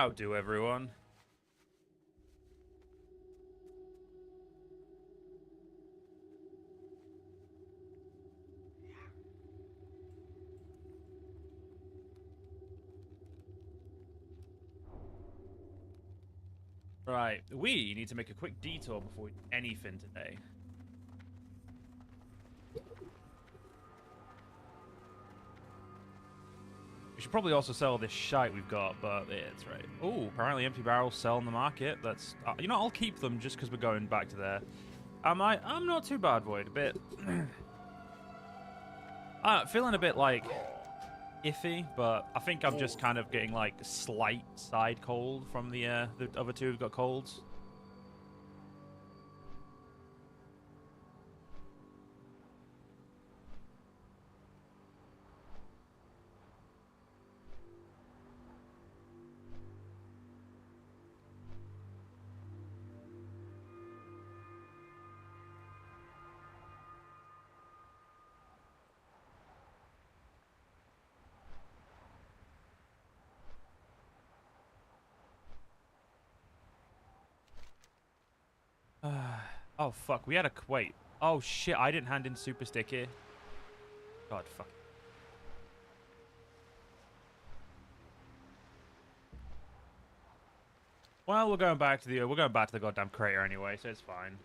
Outdo everyone. Right, we need to make a quick detour before we do anything today. We should probably also sell this shite we've got, but yeah, it's right. Oh, apparently empty barrels sell on the market. That's you know, I'll keep them just because we're going back to there. I'm not too bad, Void. A bit. Feeling a bit like iffy, but I think I'm just kind of getting like slight side cold from the other two who've got colds. Oh fuck, we had a wait. Oh shit, I didn't hand in super sticky. God fuck. Well, we're going back to the goddamn crater anyway, so it's fine.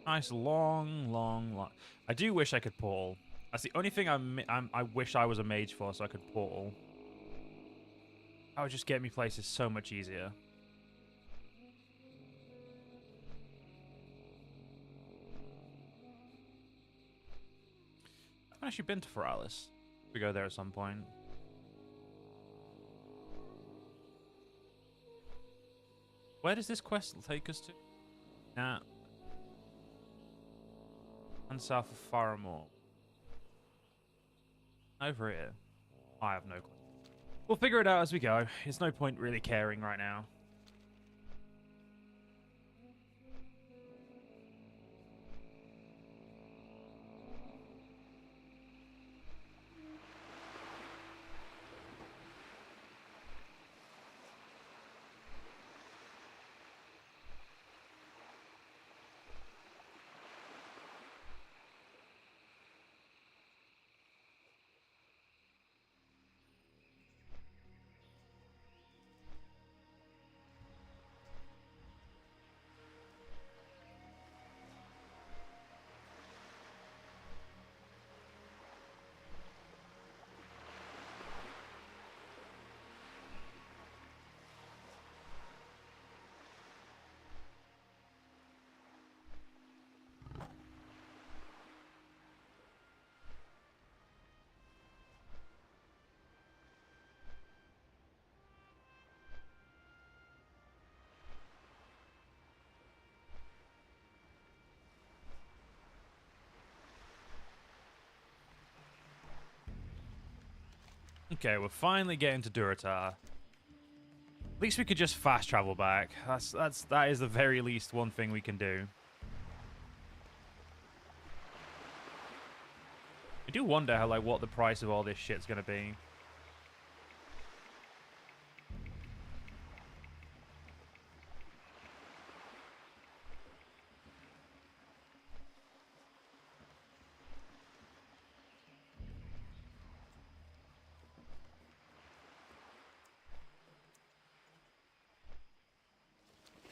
Nice long. I do wish I could portal. That's the only thing I wish I was a mage for, so I could portal. That would just get me places so much easier. I've actually been to Feralis. We go there at some point. Where does this quest take us to? Nah. And south of Faramore. Over here. I have no clue. We'll figure it out as we go. There's no point really caring right now. Okay, we're finally getting to Duratar. At least we could just fast travel back. That is the very least one thing we can do. I do wonder how what the price of all this shit's gonna be.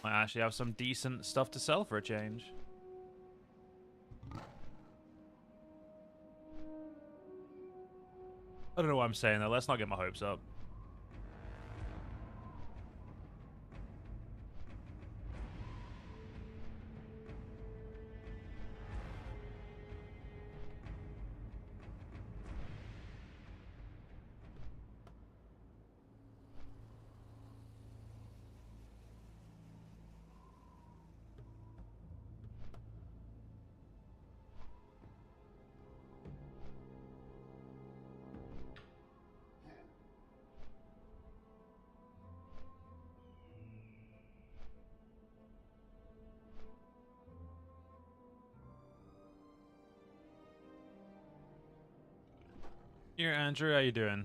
Might actually have some decent stuff to sell for a change. I don't know why I'm saying that. Let's not get my hopes up. Here, Andrew, how you doing?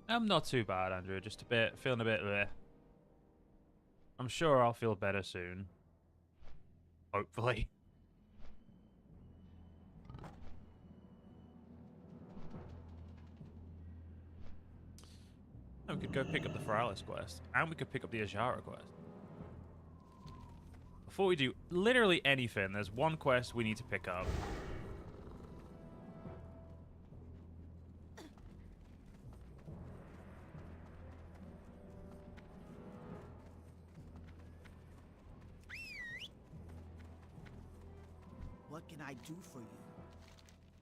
I'm not too bad, Andrew. Just a bit, feeling a bit bleh. I'm sure I'll feel better soon. Hopefully. We could go pick up the Feralis quest. And we could pick up the Ajara quest. Before we do literally anything, there's one quest we need to pick up. What can I do for you?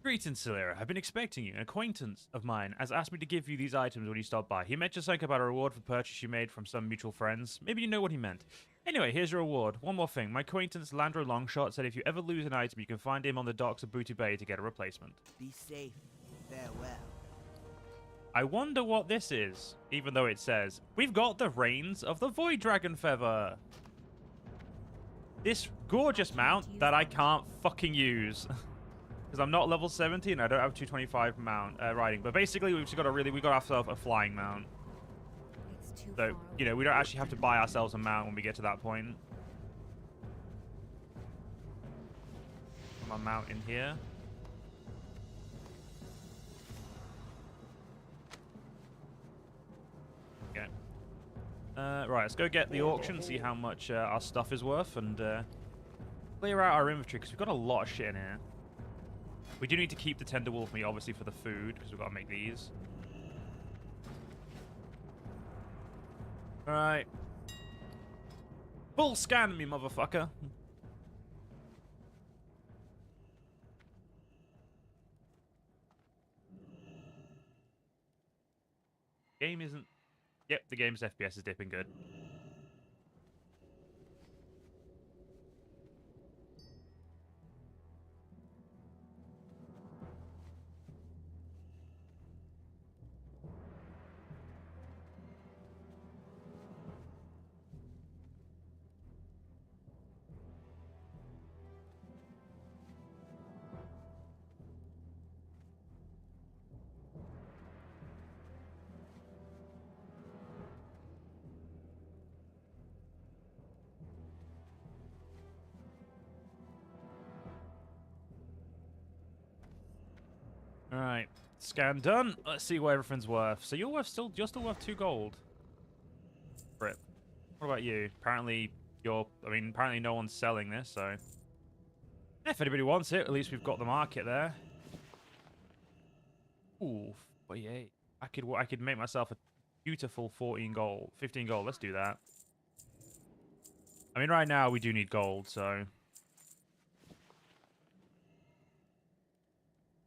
Greetings, Celera. I've been expecting you. An acquaintance of mine has asked me to give you these items when you stop by. He mentioned something about a reward for purchase you made from some mutual friends. Maybe you know what he meant. Anyway, here's your reward. One more thing. My acquaintance, Landro Longshot, said if you ever lose an item, you can find him on the docks of Booty Bay to get a replacement. Be safe. Farewell. I wonder what this is, even though it says, we've got the reins of the Void Dragon Feather. This gorgeous mount that I can't fucking use. Because I'm not level 70 and I don't have 225 mount riding. But basically, we got ourselves a flying mount. So, you know, we don't actually have to buy ourselves a mount when we get to that point. My mount in here. Okay. Right, let's go get the auction, see how much our stuff is worth, and clear out our inventory, because we've got a lot of shit in here. We do need to keep the tender wolf meat, obviously, for the food, because we've got to make these. Alright. Full scan me, motherfucker. Game isn't... Yep, the game's FPS is dipping good. Alright, scan done. Let's see what everything's worth. So you're still worth 2 gold. Rip. What about you? Apparently apparently no one's selling this, so if anybody wants it, at least we've got the market there. Ooh, 48. I could make myself a beautiful 15 gold. Let's do that. I mean, right now we do need gold, so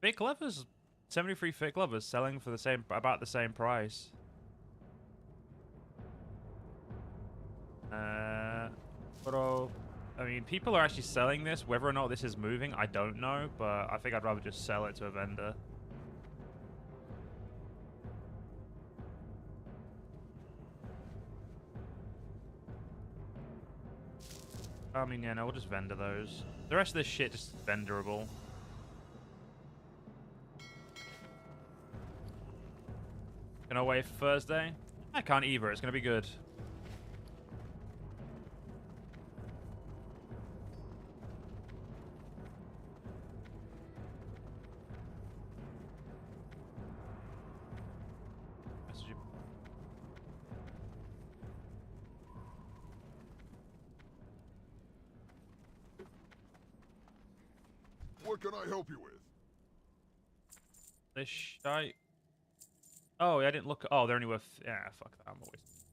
thick levers, 73 thick levers selling for about the same price. But I mean, people are actually selling this. Whether or not this is moving, I don't know, but I think I'd rather just sell it to a vendor. I mean, yeah, no, we'll just vendor those. The rest of this shit just vendorable. Can I wait for Thursday? I can't either. It's going to be good. Message you. What can I help you with? This shite. Oh, yeah, I didn't look. Oh, they're only worth. Yeah, fuck that. I'm always.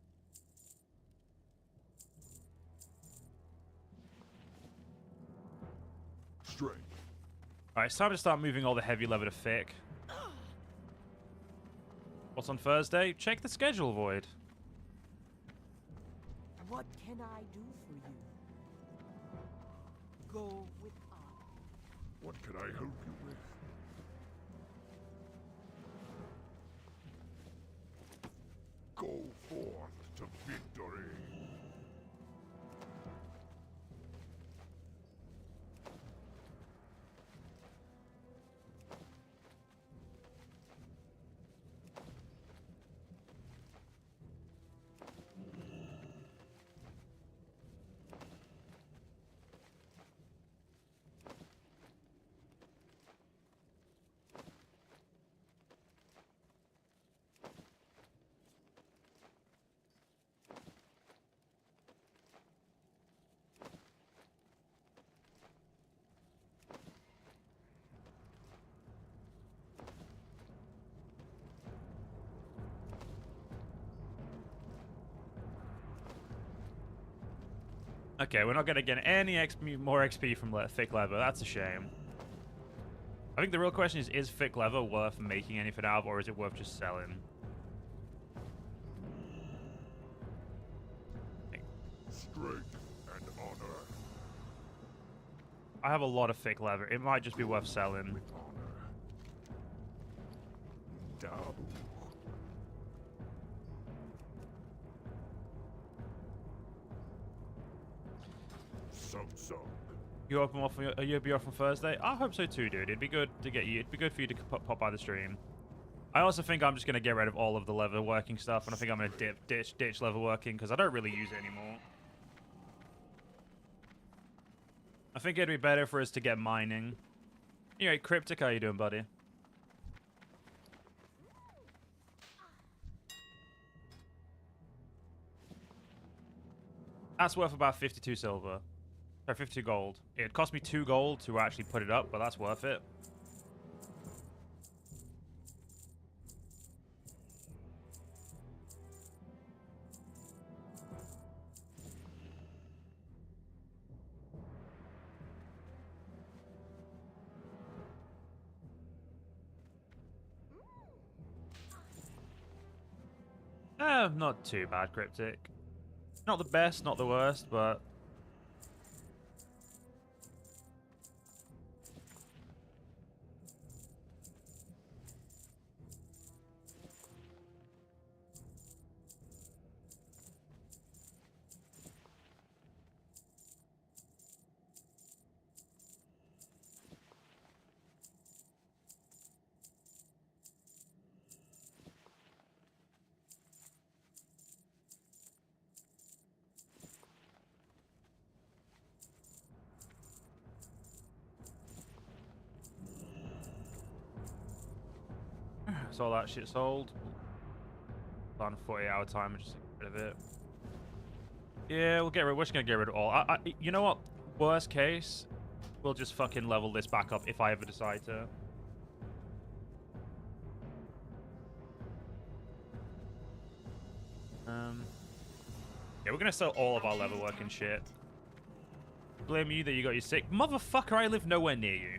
Strength. Alright, it's time to start moving all the heavy leather to thick. What's on Thursday? Check the schedule, Void. What can I do for you? Go with honor. What can I help you with? Go forth to victory. Okay, we're not going to get any more XP from thick leather. That's a shame. I think the real question is thick leather worth making anything out of, or is it worth just selling? Strength and honor. I have a lot of thick leather. It might just be worth selling. With honor. Dabu. Some. You open off? You'll be off on Thursday? I hope so too, dude. It'd be good to get you. It'd be good for you to pop by the stream. I also think I'm just gonna get rid of all of the leather working stuff, and I think I'm gonna ditch leather working because I don't really use it anymore. I think it'd be better for us to get mining. Anyway, Cryptic, how you doing, buddy? That's worth about 52 silver. Or 52 gold. It cost me 2 gold to actually put it up, but that's worth it. Not too bad, Cryptic. Not the best, not the worst, but... So all that shit sold. On 40-hour time, just get rid of it. Yeah, we'll get rid. We're just gonna get rid of all. You know what? Worst case, we'll just fucking level this back up if I ever decide to. Yeah, we're gonna sell all of our leather work and shit. Blame you that you got your sick. Motherfucker, I live nowhere near you.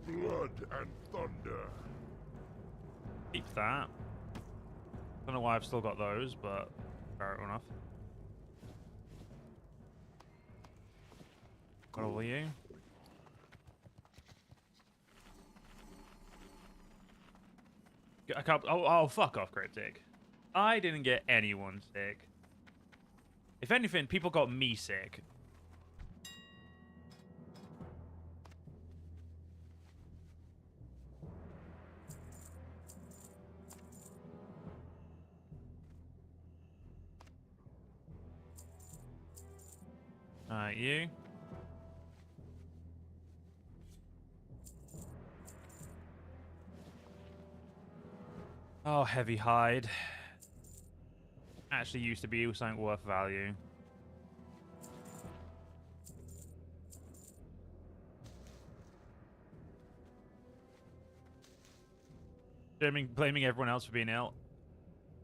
Blood and thunder. Keep that. Don't know why I've still got those, but fair enough. Got all of you. I can't, oh, fuck off, Cryptic. I didn't get anyone sick. If anything, people got me sick. Alright, you. Oh, heavy hide. Actually used to be something worth value. Blaming everyone else for being ill.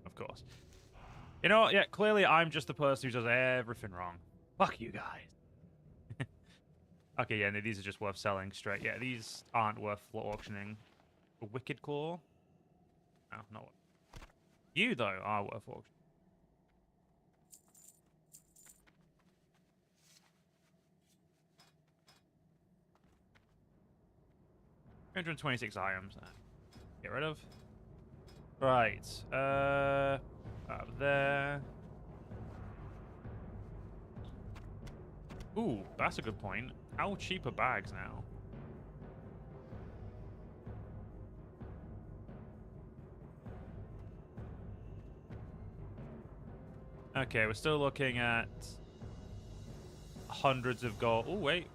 Of course. You know what? Yeah, clearly I'm just the person who does everything wrong. Fuck you guys. Okay, yeah, no, these are just worth selling straight. Yeah, these aren't worth auctioning. A Wicked Claw? No, not worth. You, though, are worth auctioning. $326 items. Get rid of. Right. Up there. Ooh, that's a good point. How cheap are bags now? Okay, we're still looking at hundreds of gold. Oh, wait.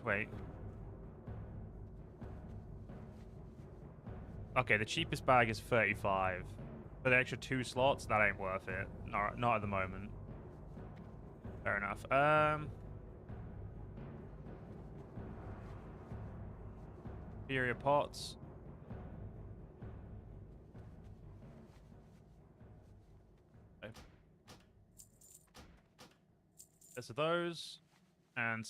Wait. Okay, the cheapest bag is 35. For the extra 2 slots, that ain't worth it. Not at the moment. Fair enough. Superior pots. Okay. There's those. And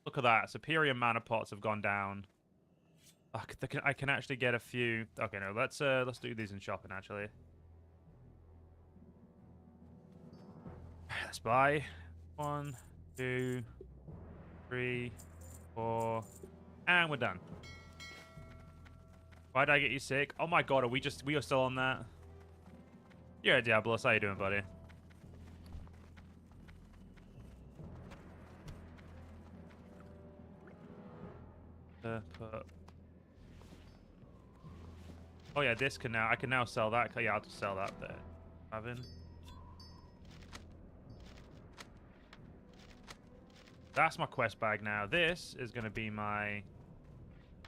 look at that. Superior mana pots have gone down. I can actually get a few. Okay, no, let's do these in shopping actually. Let's buy 1, 2, 3, 4, and we're done. Why did I get you sick? Oh my god, we are still on that? Yeah, Diablos, how you doing, buddy? Oh yeah, this can now. I can now sell that. Yeah, I'll just sell that there. That's my quest bag now. This is going to be my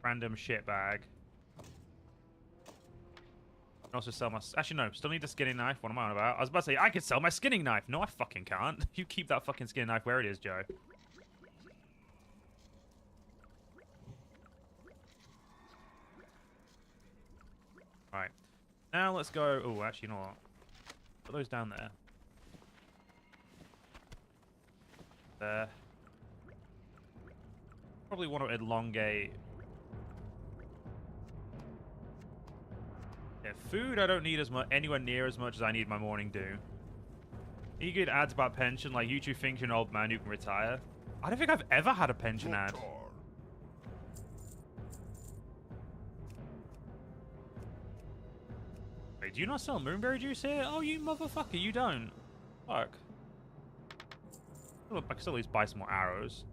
random shit bag. I can also sell my... Actually, no. Still need the skinning knife. What am I on about? I was about to say, I could sell my skinning knife. No, I fucking can't. You keep that fucking skinning knife where it is, Joe. Alright. Now let's go... Oh, actually, you know what? Put those down there. There. Probably want to elongate. Yeah, food I don't need as much, anywhere near as much as I need my morning dew. You get ads about pension, like you two think you're an old man who can retire. I don't think I've ever had a pension ad. Wait, do you not sell moonberry juice here? Oh, you motherfucker, you don't. Fuck. I can still at least buy some more arrows.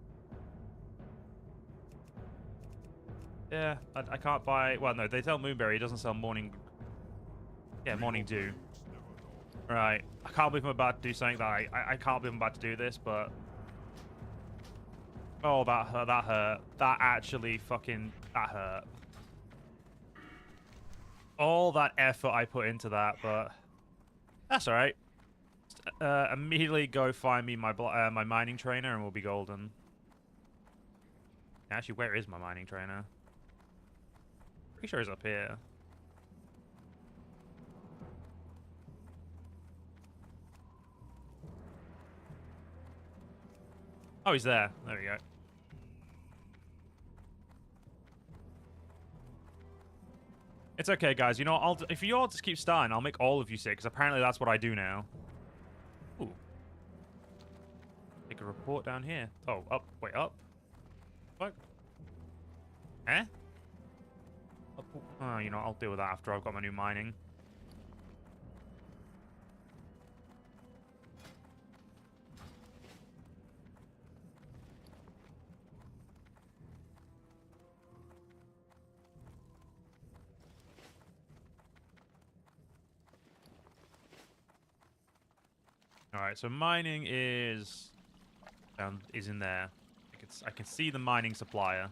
Yeah, I can't buy... Well, no, they sell moonberry. It doesn't sell morning... Yeah, morning dew. Right. I can't believe I'm about to do something that I can't believe I'm about to do this, but... Oh, that hurt. That hurt. That actually fucking... That hurt. All that effort I put into that, but... That's alright. Immediately go find me my my mining trainer and we'll be golden. Actually, where is my mining trainer? Pretty sure he's up here. Oh, he's there. There we go. It's okay, guys. You know, if you all just keep starting, I'll make all of you sick, because apparently that's what I do now. Ooh. Take a report down here. Oh, up. Wait, up? What? Eh? Oh, you know, I'll deal with that after I've got my new mining. All right, so mining is in there. I can see the mining supplier.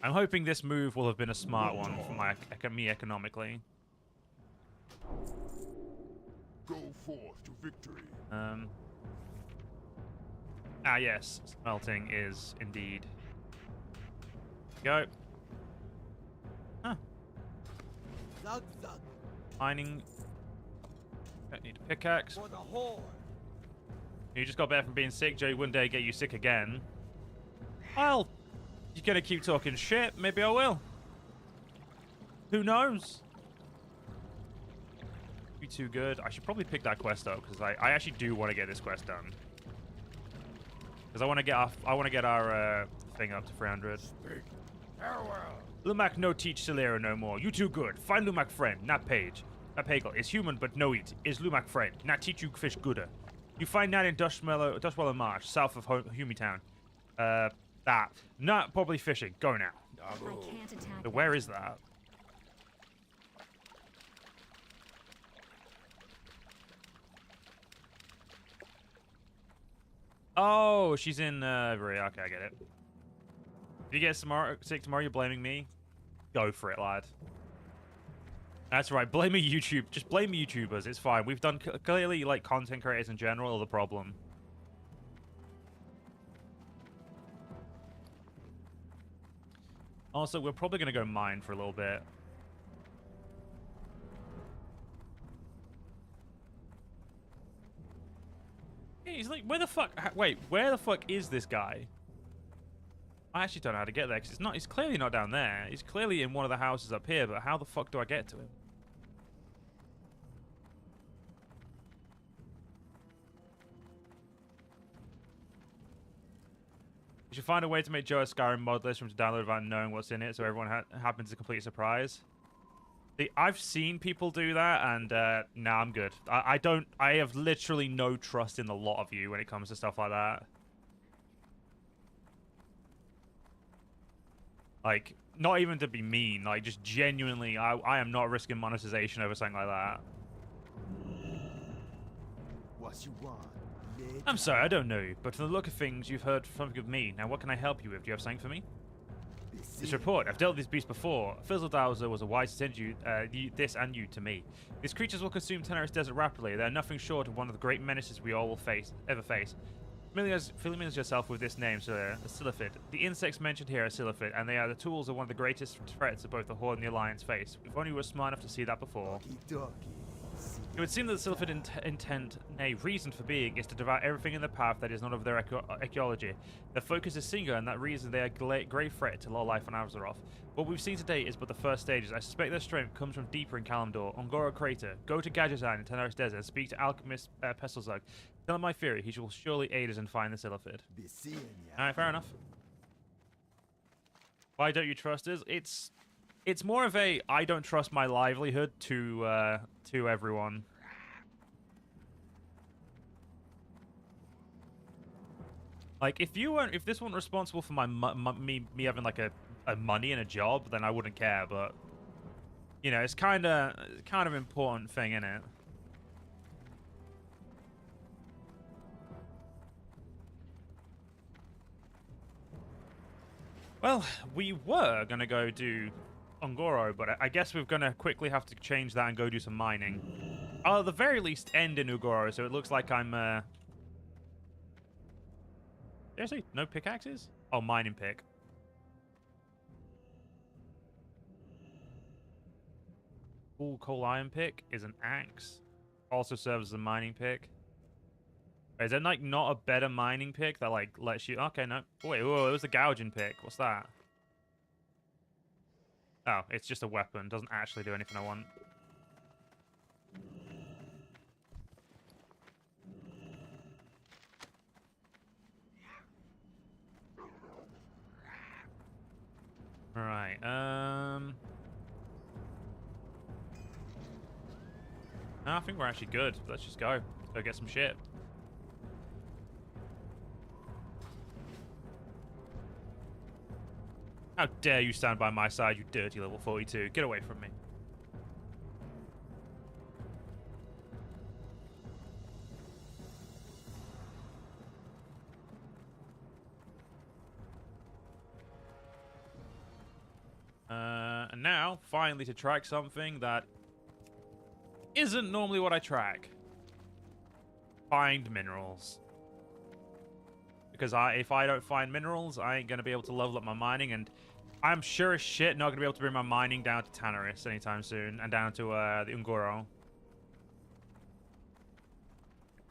I'm hoping this move will have been a smart one for me economically. Go forth to victory. Yes, smelting is indeed. Go. Huh. Zug zug Mining. Don't need a pickaxe. for the horde. You just got better from being sick. Joey, one day get you sick again. Well, you're gonna keep talking shit. Maybe I will. Who knows? Be too good. I should probably pick that quest up because I actually do want to get this quest done. Because I want to get our thing up to 300. Speak. Farewell. Lumak no teach Solera no more. You too good. Find Lumak friend, not page. Not Pagel. Is human but no eat. Is Lumak friend, not teach you fish gooder. You find that in Dustwellow Marsh, south of Humitown. That. Not probably fishing. Go now. I can't attack. So where is that? Oh, she's in okay, I get it. If you get sick tomorrow, you're blaming me. Go for it, lad. That's right. Blame me, YouTube. Just blame me, YouTubers. It's fine. We've done clearly like content creators in general are the problem. Also, we're probably gonna go mine for a little bit. He's like, where the fuck? Wait, where the fuck is this guy? I actually don't know how to get there because he's clearly not down there. He's clearly in one of the houses up here, but how the fuck do I get to him? You should find a way to make Joe a Skyrim mod list from to download without knowing what's in it, so everyone happens to complete a surprise. See, I've seen people do that, and nah, I'm good. I have literally no trust in the lot of you when it comes to stuff like that. Like, not even to be mean, like, just genuinely, I am not risking monetization over something like that. What you want? I'm sorry, I don't know you, but from the look of things, you've heard something of me. Now, what can I help you with? Do you have something for me? This report. I've dealt with these beasts before. Fizzledowser was a wise to send you, this and you to me. These creatures will consume Teneris Desert rapidly. They are nothing short of one of the great menaces we all will ever face. Familiarize yourself with this name, sir, a Silphid. The insects mentioned here are Silphid, and they are the tools of one of the greatest threats that both the Horde and the Alliance face. If only we were smart enough to see that before. It would seem that the Silphid intent, nay, reason for being, is to devour everything in the path that is not of their ecology. Their focus is singular, and that reason they are a grave threat to life on Azeroth. What we've seen today is but the first stages. I suspect their strength comes from deeper in Kalimdor, Ongoro Crater. Go to Gajazan in Teneris Desert and speak to Alchemist Pestlezug. Tell him my theory. He will surely aid us in finding the Silphid. Alright, fair enough. Why don't you trust us? It's more of a I don't trust my livelihood to everyone. Like if this weren't responsible for me having like a money and a job, then I wouldn't care. But you know, it's kind of important thing, isn't it? Well, we were gonna go do Ongoro, but I guess we're gonna quickly have to change that and go do some mining. I'll at the very least end in Ongoro, so it looks like I'm seriously, no pickaxes? Oh, mining pick. Full coal iron pick is an axe. Also serves as a mining pick. Is there like not a better mining pick that like lets you? Okay, no. Oh, wait, whoa, it was the gouging pick. What's that? Oh, it's just a weapon. Doesn't actually do anything I want. All right. No, I think we're actually good. Let's just go. Let's go get some shit. How dare you stand by my side, you dirty level 42. Get away from me. And now, finally, to track something that isn't normally what I track. Find minerals. Because if I don't find minerals, I ain't going to be able to level up my mining, and I'm sure as shit not going to be able to bring my mining down to Tanarus anytime soon, and down to the Ungoro.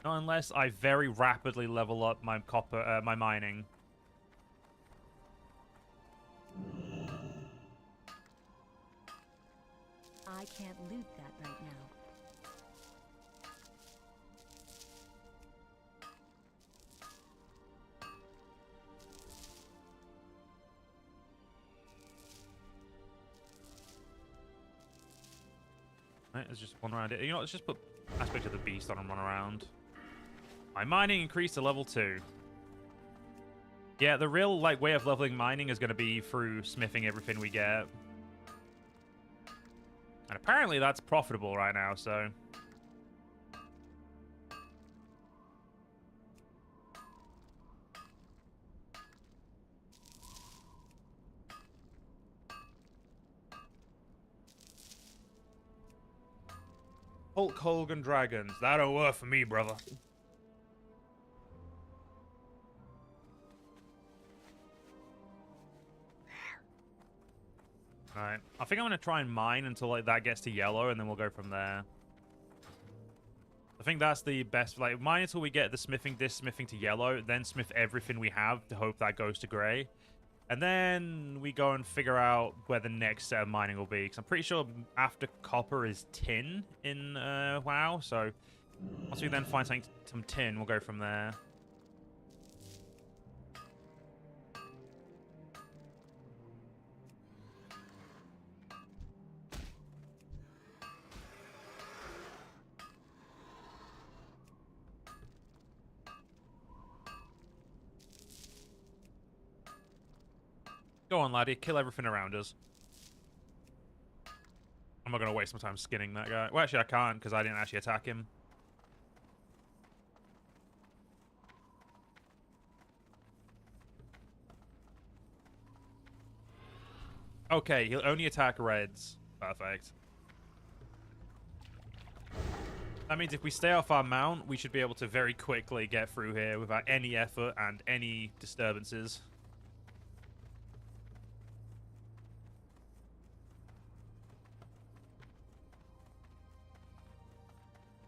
Not unless I very rapidly level up my copper, my mining. I can't loot that right now. Right, let's just run around it. You know, let's just put aspect of the beast on and run around. My mining increased to level 2. Yeah, the real way of leveling mining is going to be through smithing everything we get. And apparently that's profitable right now, so... Hulk Hogan dragons. That don't work for me, brother. Alright. I think I'm going to try and mine until that gets to yellow, and then we'll go from there. I think that's the best. Mine until we get the smithing to yellow, then smith everything we have to hope that goes to gray. And then we go and figure out where the next set of mining will be. Because I'm pretty sure after copper is tin in WoW. So once we then find some tin, we'll go from there. Go on, laddie. Kill everything around us. I'm not going to waste my time skinning that guy. Well, actually, I can't because I didn't actually attack him. Okay, he'll only attack reds. Perfect. That means if we stay off our mount, we should be able to very quickly get through here without any effort and any disturbances.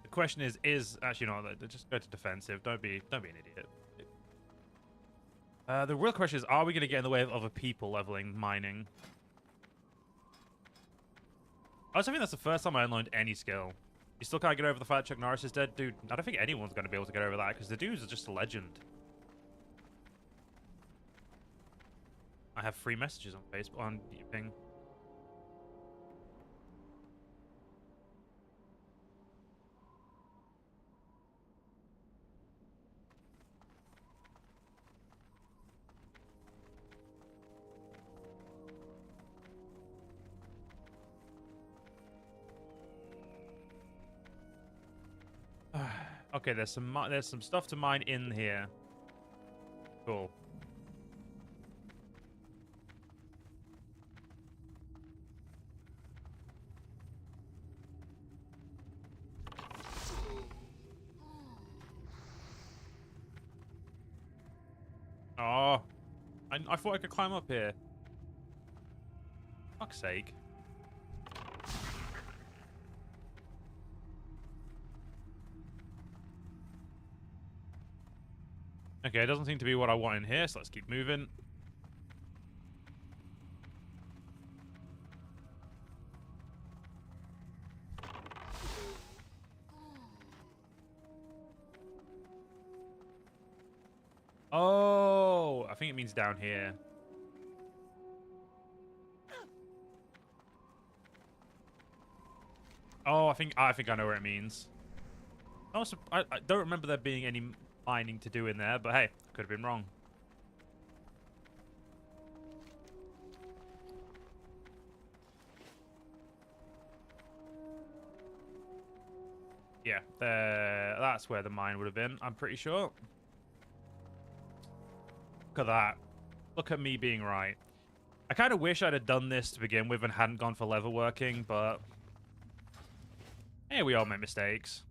The question is actually no, just go to defensive. Don't be an idiot. The real question is, are we going to get in the way of other people leveling mining? I also think that's the first time I unlocked any skill. You still can't get over the fact Chuck Norris is dead? Dude, I don't think anyone's going to be able to get over that, because the dude's just a legend. I have 3 messages on Facebook, on ping. Okay, there's some stuff to mine in here. Cool. Oh, I thought I could climb up here. Fuck's sake. Okay, it doesn't seem to be what I want in here, so let's keep moving. Oh, I think it means down here. Oh, I think I know where it means. Also, I don't remember there being any mining to do in there, but hey, I could have been wrong. Yeah, that's where the mine would have been, I'm pretty sure. Look at that. Look at me being right. I kind of wish I'd have done this to begin with and hadn't gone for leather working, but hey, we all make mistakes.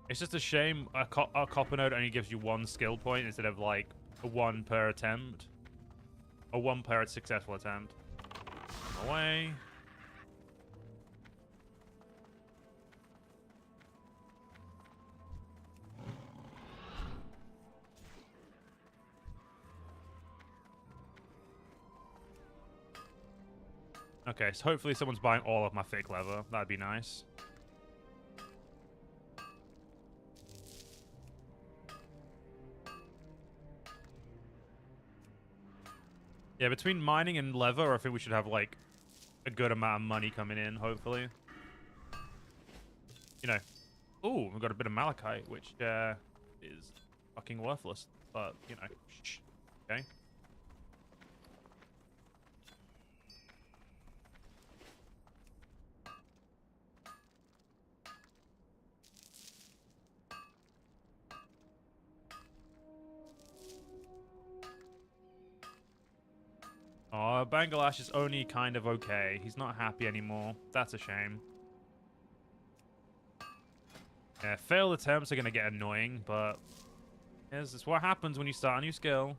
It's just a shame a copper node only gives you 1 skill point instead of like a 1 per attempt. Or 1 per successful attempt. Away. Okay, so hopefully someone's buying all of my thick leather. That'd be nice. Yeah, between mining and leather, I think we should have, like, a good amount of money coming in, hopefully. You know. Ooh, we've got a bit of malachite, which is fucking worthless. But, you know, shh. Okay. Oh, Bangladesh is only kind of okay. He's not happy anymore. That's a shame. Yeah, failed attempts are going to get annoying, but this is what happens when you start a new skill.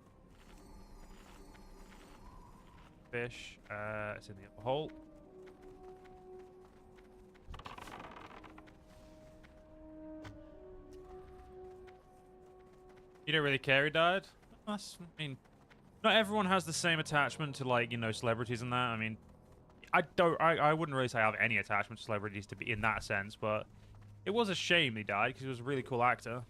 Fish. It's in the upper hole. You don't really care he died? I mean, not everyone has the same attachment to, like, you know, celebrities and that. I mean, I wouldn't really say I have any attachment to celebrities to be in that sense, but it was a shame he died because he was a really cool actor.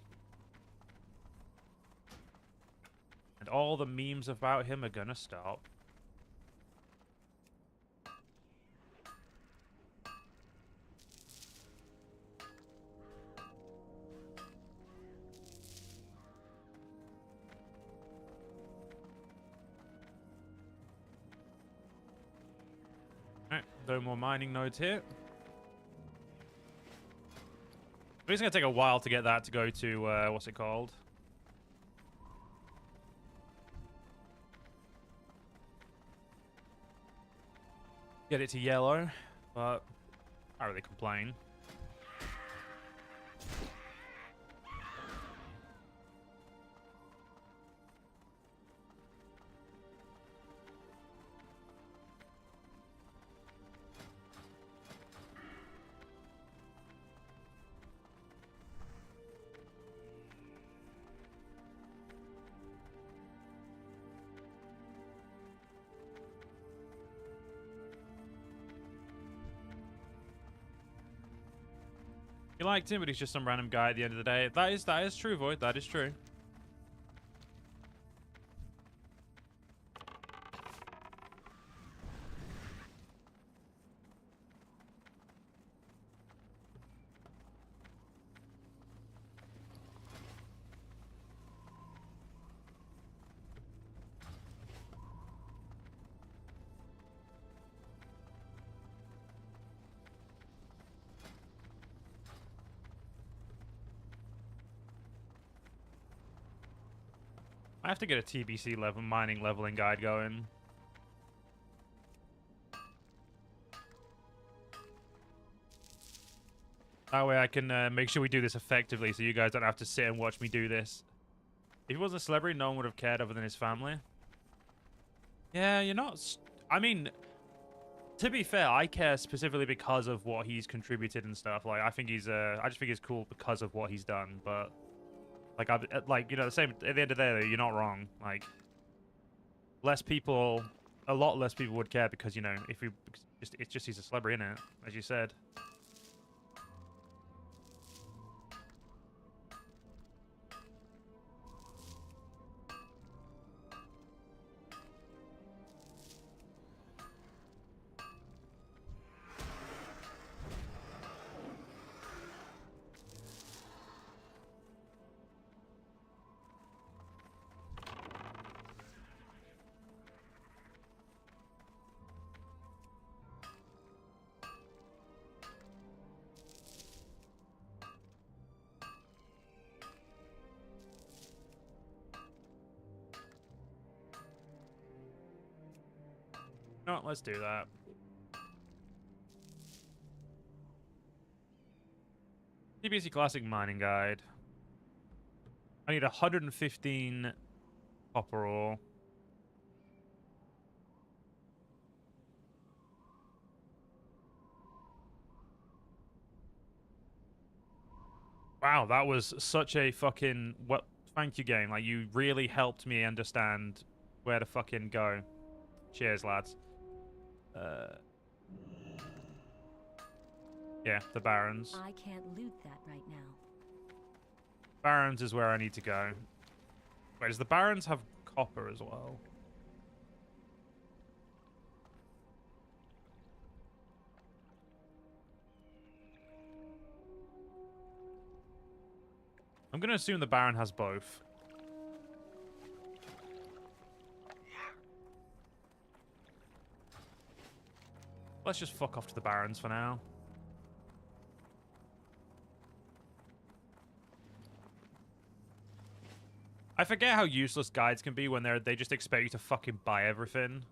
And all the memes about him are gonna stop. Alright, no more mining nodes here. It's gonna take a while to get that to go to, what's it called? Get it to yellow, but I don't really complain. You liked him, but he's just some random guy at the end of the day. That is true, Void. That is true. I have to get a TBC level mining leveling guide going. That way I can make sure we do this effectively so you guys don't have to sit and watch me do this. If he wasn't a celebrity, no one would have cared other than his family. Yeah, you're not... I mean, to be fair, I care specifically because of what he's contributed and stuff. Like, I think he's... I just think he's cool because of what he's done, but... Like, you know, the same... At the end of the day, you're not wrong. Like, less people... A lot less people would care because, you know, if we... It's just he's a celebrity, innit? As you said. No, let's do that. TBC Classic Mining Guide. I need 115 copper ore. Wow, that was such a fucking... Well, thank you, game. Like, you really helped me understand where to fucking go. Cheers, lads. Yeah, the Barrens. I can't loot that right now. Barrens is where I need to go. Wait, does the Barrens have copper as well? I'm going to assume the Baron has both. Let's just fuck off to the Barrens for now. I forget how useless guides can be when they just expect you to fucking buy everything.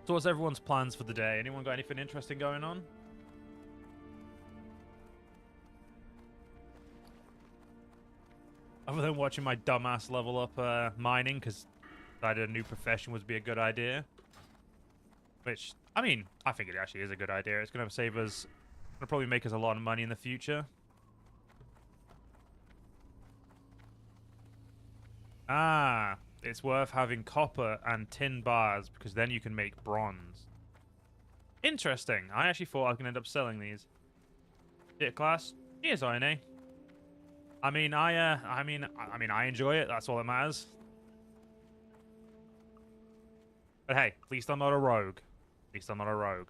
So what's everyone's plans for the day? Anyone got anything interesting going on? Other than watching my dumbass level up mining because decided a new profession would be a good idea. Which, I mean, I think it actually is a good idea. It's going to save us, going to probably make us a lot of money in the future. Ah, it's worth having copper and tin bars because then you can make bronze. Interesting. I actually thought I was going to end up selling these. Shit class. Here's INA. I mean, I enjoy it. That's all that matters. But hey, at least I'm not a rogue. At least I'm not a rogue.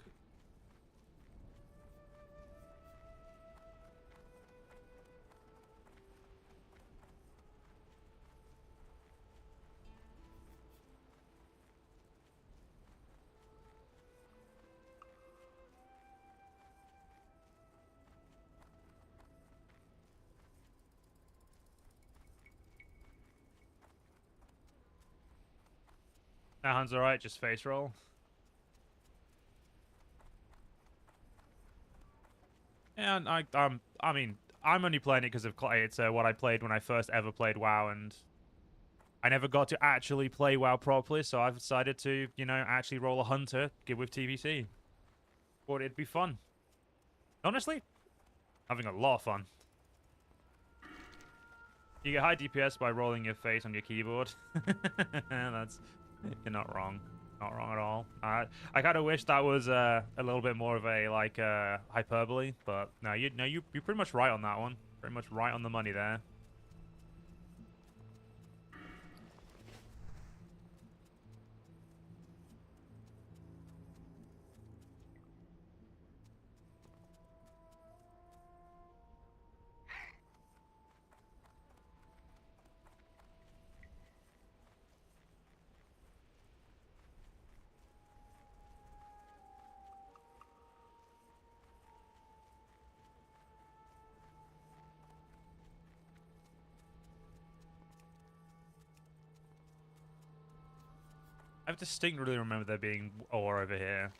That Han's alright, just face roll. Yeah, and I mean, I'm only playing it because of it's what I played when I first ever played WoW, and I never got to actually play WoW properly, so I've decided to, you know, actually roll a hunter, give with TBC. Thought it'd be fun. Honestly, having a lot of fun. You get high DPS by rolling your face on your keyboard. You're not wrong. Not wrong at all. I kind of wish that was a little bit more of a like hyperbole, but no, you're pretty much right on that one. Pretty much right on the money there. I distinctly remember there being ore over here.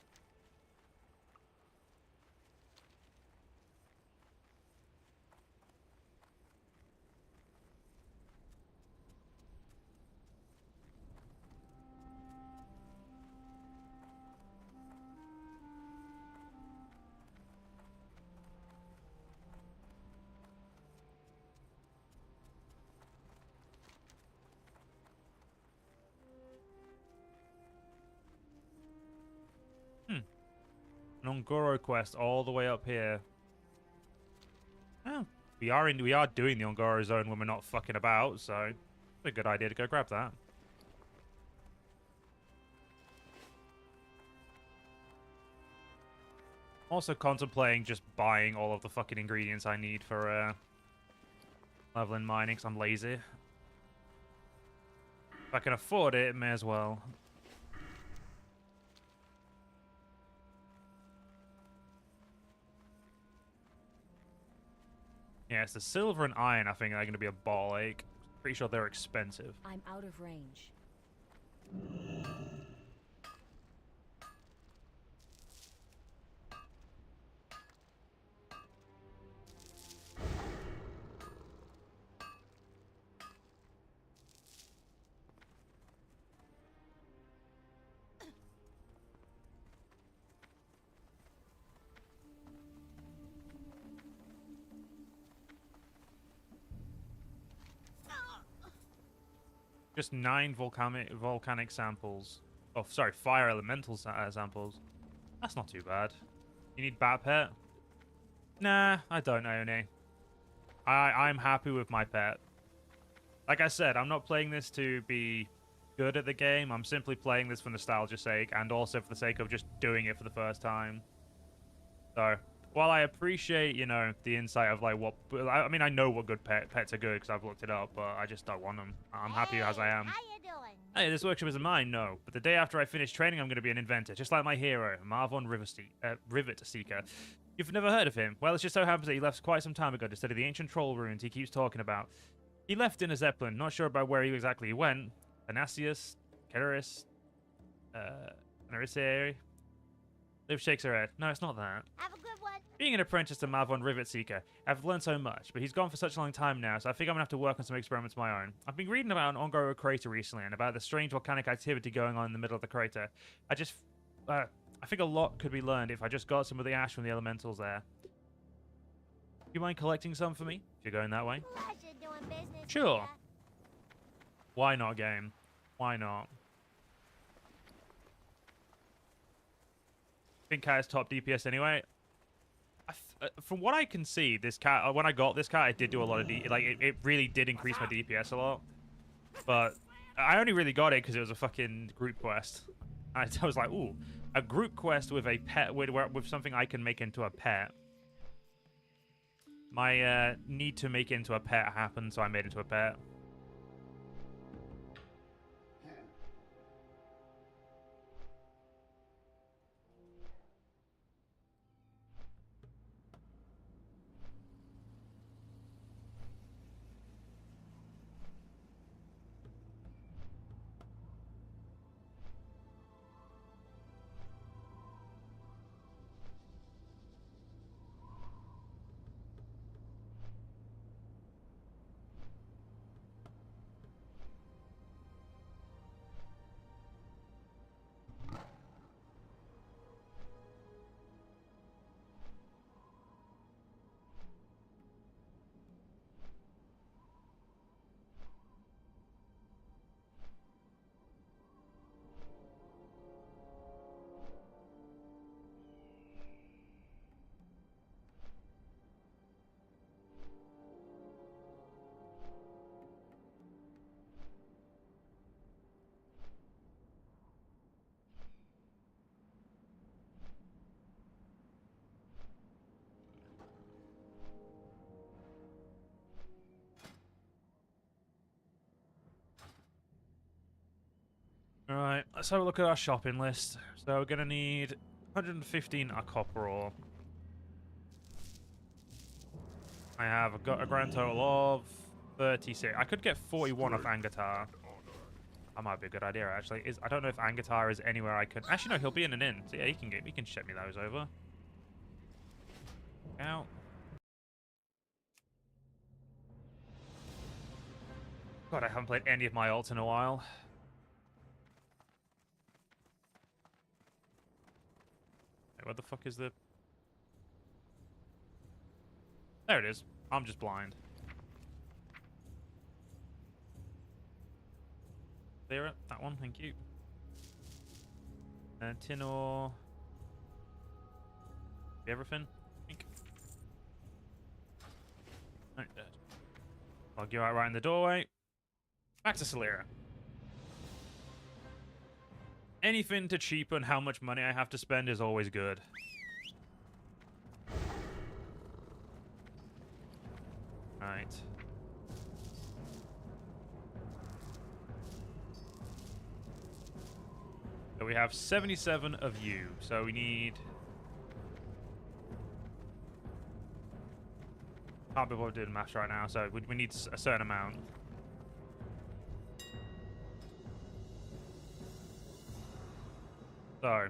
An Ongoro quest all the way up here. Oh, we are doing the Ongoro zone when we're not fucking about, so it's a good idea to go grab that. Also contemplating just buying all of the fucking ingredients I need for leveling mining, because I'm lazy. If I can afford it, may as well. Yes, the silver and iron I think are going to be a ball ache. Pretty sure they're expensive. I'm out of range. Just 9 volcanic samples. Oh, sorry, fire elemental samples. That's not too bad. You need bat pet? Nah, I don't, Ione. I'm happy with my pet. Like I said, I'm not playing this to be good at the game. I'm simply playing this for nostalgia's sake and also for the sake of just doing it for the first time. So, while I appreciate, you know, the insight of like what... I mean, I know what good pets are good because I've looked it up, but I just don't want them. I'm happy as I am. How you doing? Hey, this workshop isn't mine, no. But the day after I finish training, I'm going to be an inventor, just like my hero, Marvon Rivet Seeker. You've never heard of him? Well, it just so happens that he left quite some time ago to study the ancient troll runes he keeps talking about. He left in a zeppelin, not sure about where exactly he went. Anasius, Keteris, Nerisseri. Liv shakes her head. No, it's not that. Have a good one. Being an apprentice to Marvon Rivet Seeker, I've learned so much, but he's gone for such a long time now, so I think I'm going to have to work on some experiments of my own. I've been reading about an Ongoro crater recently and about the strange volcanic activity going on in the middle of the crater. I think a lot could be learned if I just got some of the ash from the elementals there. Do you mind collecting some for me, if you're going that way? Pleasure doing business. Sure. with ya. Why not, game? Why not? I think cat is top DPS anyway. From what I can see, this cat, when I got this cat, it did do a lot of it really did increase my DPS a lot. But I only really got it because it was a fucking group quest. I was like, ooh, a group quest with a pet, with something I can make into a pet. My need to make into a pet happened, so I made it into a pet. Alright, let's have a look at our shopping list. So we're going to need 115 copper ore. I have got a grand total of 36. I could get 41 off Angatar. That might be a good idea, actually. I don't know if Angatar is anywhere I could... Actually, no, he'll be in an inn. So yeah, he can ship me those over. Out. God, I haven't played any of my ults in a while. Where the fuck is the... There it is. I'm just blind. Clear it. That one, thank you. And tin ore. Everything? Think. Right, dead. Log you out right in the doorway. Back to Solera. Anything to cheapen how much money I have to spend is always good. Right. So we have 77 of you. So we need... Can't be bothered doing maths right now, so we need a certain amount. So...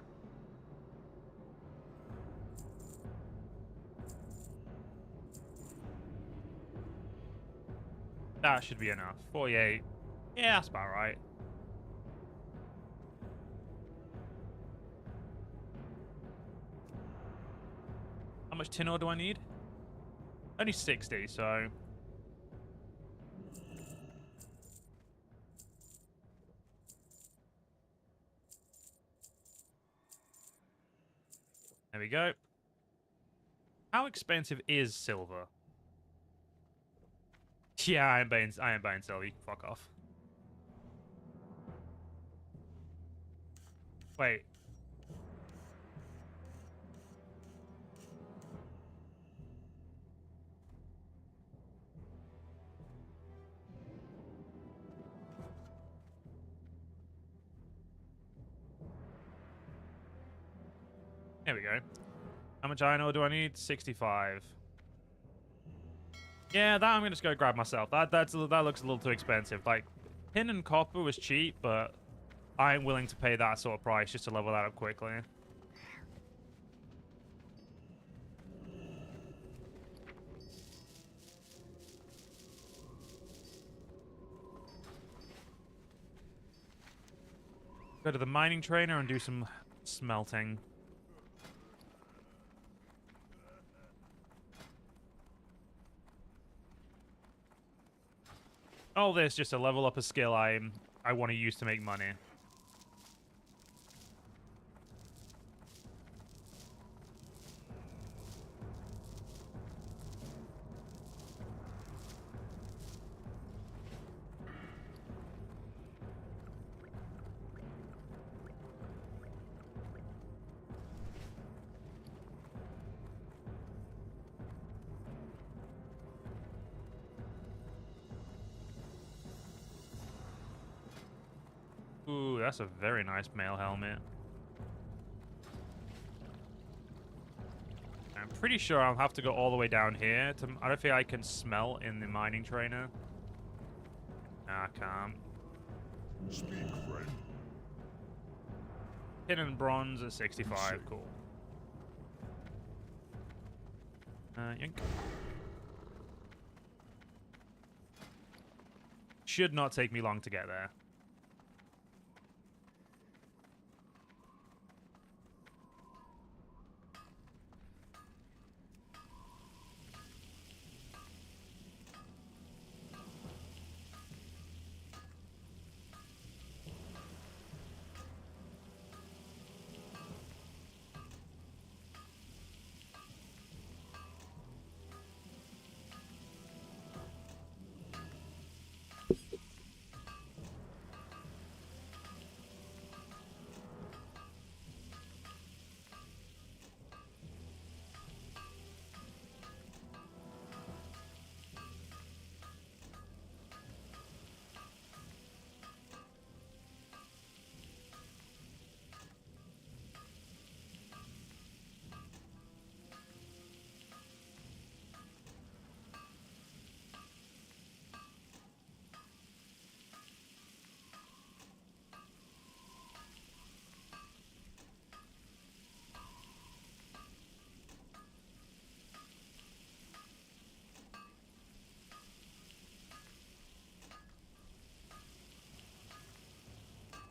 that should be enough. 48. Yeah, that's about right. How much tin ore do I need? Only 60, so... there we go. How expensive is silver? Yeah, I am buying silver. You can fuck off. Wait. There we go. How much iron ore do I need? 65. Yeah, that I'm gonna just go grab myself. That looks a little too expensive. Like, tin and copper was cheap, but I'm willing to pay that sort of price just to level that up quickly. Go to the mining trainer and do some smelting. All this just to level up a skill I want to use to make money. Ooh, that's a very nice mail helmet. I'm pretty sure I'll have to go all the way down here. I don't think I can smelt in the mining trainer. Nah, I can't. Speak, friend. Tin and bronze at 65. Cool. Yank. Should not take me long to get there.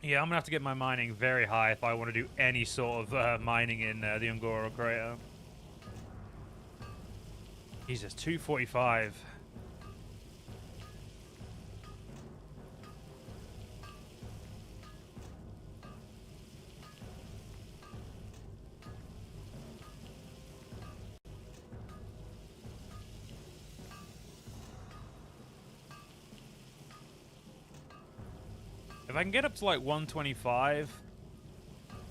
Yeah, I'm gonna have to get my mining very high if I want to do any sort of mining in the Ungoro crater. Jesus, 245. If I can get up to like 125,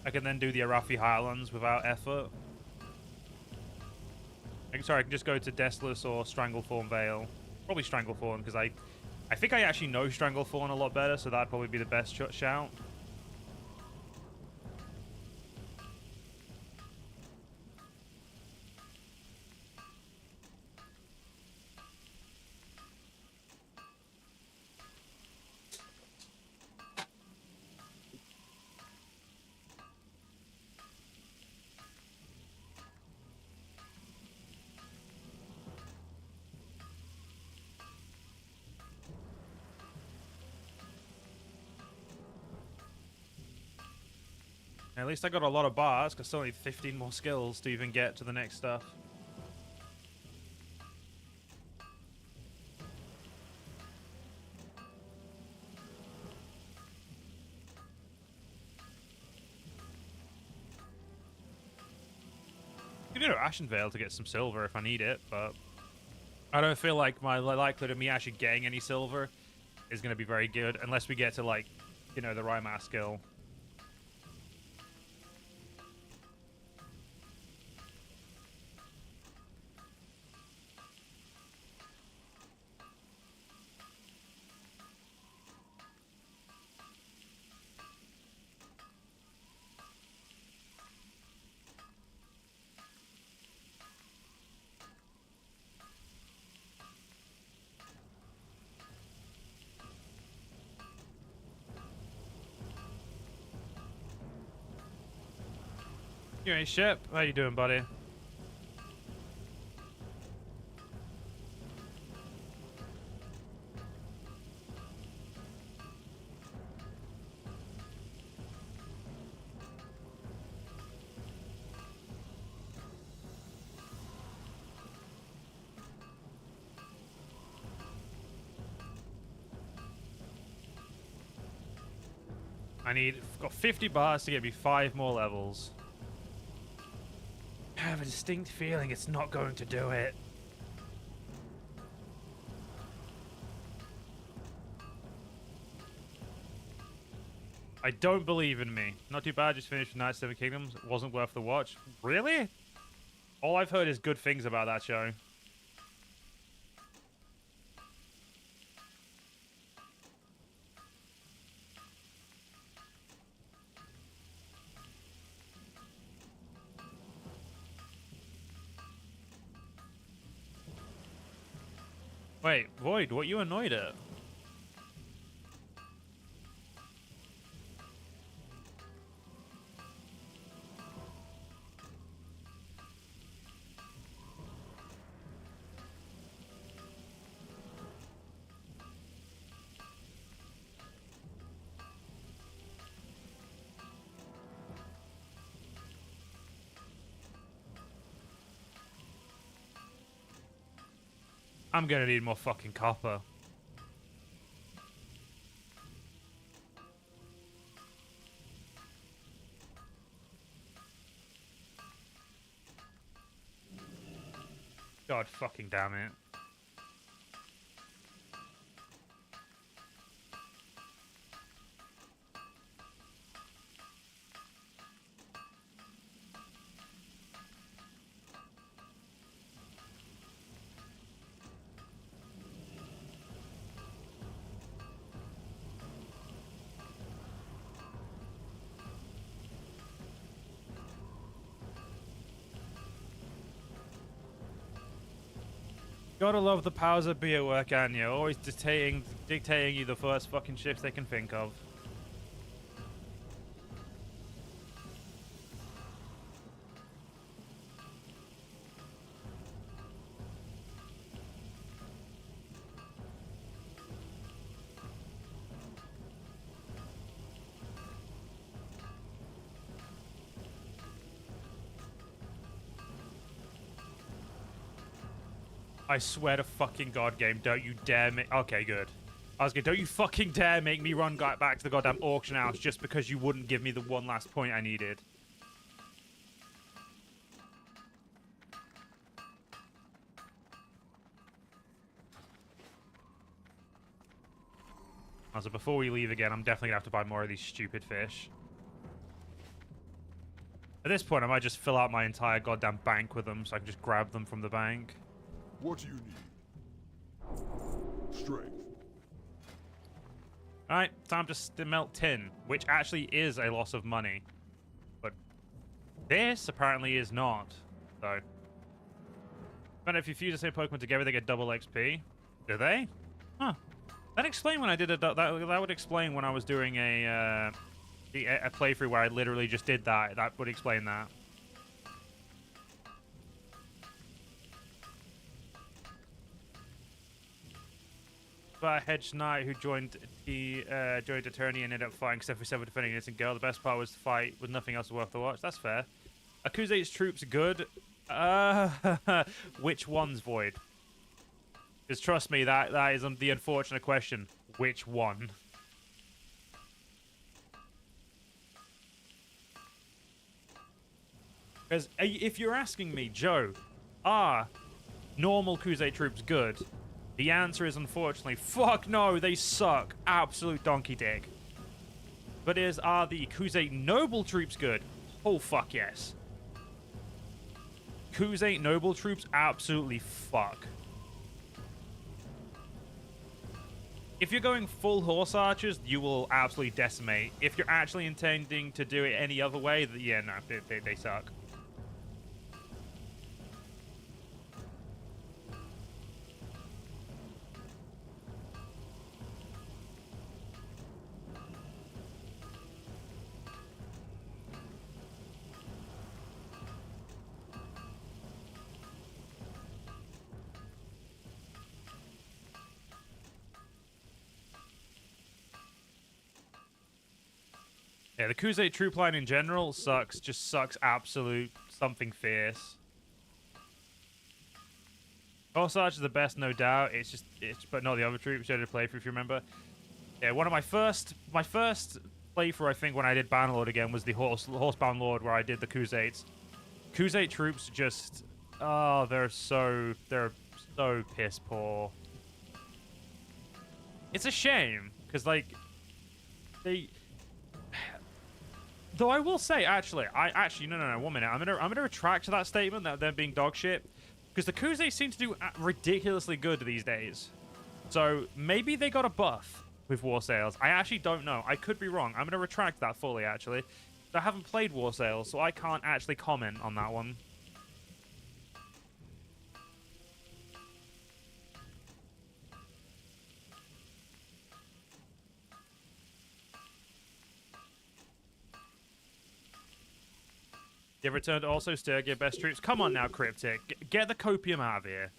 I can then do the Arathi Highlands without effort. Sorry, I can just go to Deathless or Stranglethorn Vale. Probably Stranglethorn, because I think I actually know Stranglethorn a lot better, so that'd probably be the best shout. At least I got a lot of bars, because I still need 15 more skills to even get to the next stuff. I could go to Ashenvale to get some silver if I need it, but I don't feel like my likelihood of me actually getting any silver is going to be very good unless we get to, like, you know, the Rhyma skill. You ain't shit. How you doing, buddy? I've got 50 bars to get me 5 more levels. I have a distinct feeling it's not going to do it. I don't believe in me. Not too bad, just finished Knights of Seven Kingdoms. It wasn't worth the watch. Really? All I've heard is good things about that show. Wait, Void, what you annoyed at? I'm gonna need more fucking copper. God fucking damn it. Gotta love the powers that be at work, Anya. Always dictating you the first fucking shifts they can think of. I swear to fucking God, game, don't you dare make... Okay, good. I was good. Don't you fucking dare make me run back to the goddamn auction house just because you wouldn't give me the one last point I needed. So before we leave again, I'm definitely gonna have to buy more of these stupid fish. At this point, I might just fill out my entire goddamn bank with them so I can just grab them from the bank. What do you need? Strength. Alright, time to melt tin, which actually is a loss of money. But this apparently is not. So, but if you fuse the same Pokemon together, they get double XP. Do they? Huh. That explain when I did that would explain when I was doing a playthrough where I literally just did that. That would explain that. A hedge knight who joined attorney and ended up fighting except for several defending innocent girl. The best part was the fight with nothing else worth the watch. That's fair. Akuze's troops good. Which one's Void? Because trust me, that is the unfortunate question. Which one? Because if you're asking me, Joe, are normal Kuze troops good? The answer is unfortunately, fuck no, they suck. Absolute donkey dick. But are the Kuze noble troops good? Oh, fuck yes. Kuze noble troops absolutely fuck. If you're going full horse archers, you will absolutely decimate. If you're actually intending to do it any other way, yeah, no, they suck. Yeah, the Kuze troop line in general sucks. Just sucks absolute something fierce. Horse Arch is the best, no doubt. But not the other troops you had to play through, if you remember. Yeah, one of my first playthrough, I think, when I did Bannerlord again, was the Horsebound Lord, where I did the Kuzates. Kuzate troops just, oh, they're so piss poor. It's a shame because like Though I will say, actually, no, 1 minute. I'm gonna retract that statement that they're being dog shit, because the Kuze seem to do ridiculously good these days. So maybe they got a buff with War Sales. I actually don't know. I could be wrong. I'm gonna retract that fully, actually. I haven't played War Sales, so I can't actually comment on that one. You returned to also Sturgia, best troops. Come on now, Cryptic. Get the copium out of here.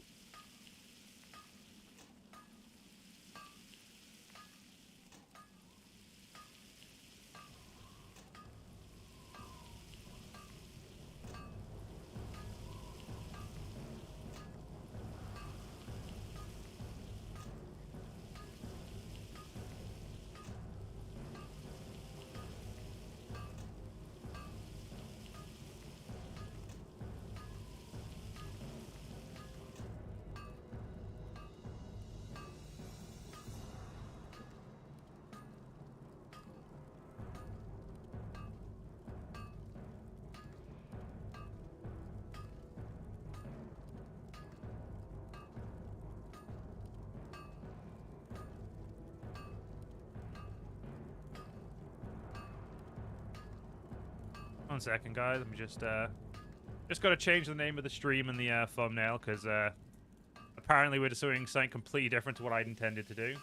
One second, guys. Let me just got to change the name of the stream and the thumbnail, because apparently we're just doing something completely different to what I intended to do.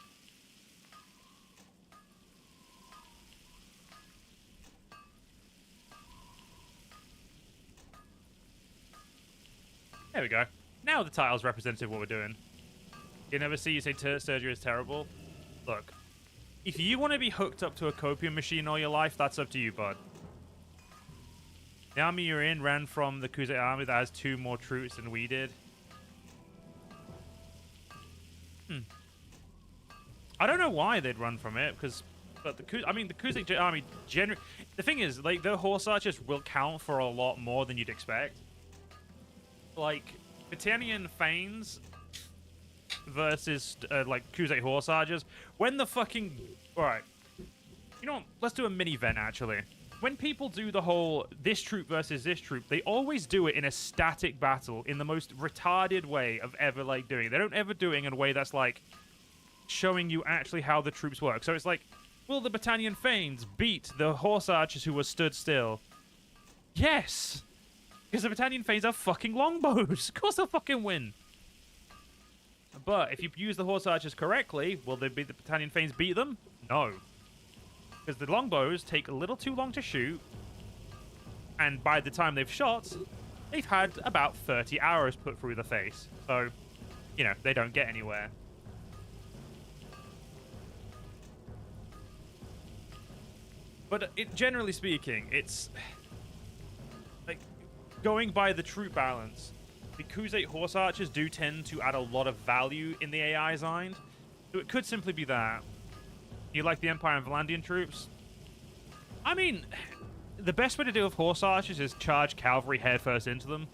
There we go. Now the title's representative of what we're doing. You never see you say Sturgia is terrible. Look, if you want to be hooked up to a copium machine all your life, that's up to you, bud. The army you're in ran from the Kuze army that has 2 more troops than we did. I don't know why they'd run from it, but the Kuze army generally. The thing is, like, the horse archers will count for a lot more than you'd expect. Like, Battanian Thanes versus like Crusade horse archers, when the fucking all right, you know what? Let's do a mini event actually. When people do the whole this troop versus this troop, they always do it in a static battle in the most retarded way of ever like doing it. They don't ever do it in a way that's like showing you actually how the troops work. So it's like, will the Battanian Thanes beat the horse archers who were stood still? Yes! Because the Battanian Thanes have fucking longbows. Of course they'll fucking win. But if you use the horse archers correctly, will the Battanian Thanes beat them? No. Because the longbows take a little too long to shoot. And by the time they've shot, they've had about 30 arrows put through the face. So, you know, they don't get anywhere. But generally speaking, it's like going by the troop balance. The Crusade horse archers do tend to add a lot of value in the AI design. So it could simply be that. You like the Empire and Valandian troops? I mean, the best way to deal with horse archers is charge cavalry headfirst into them.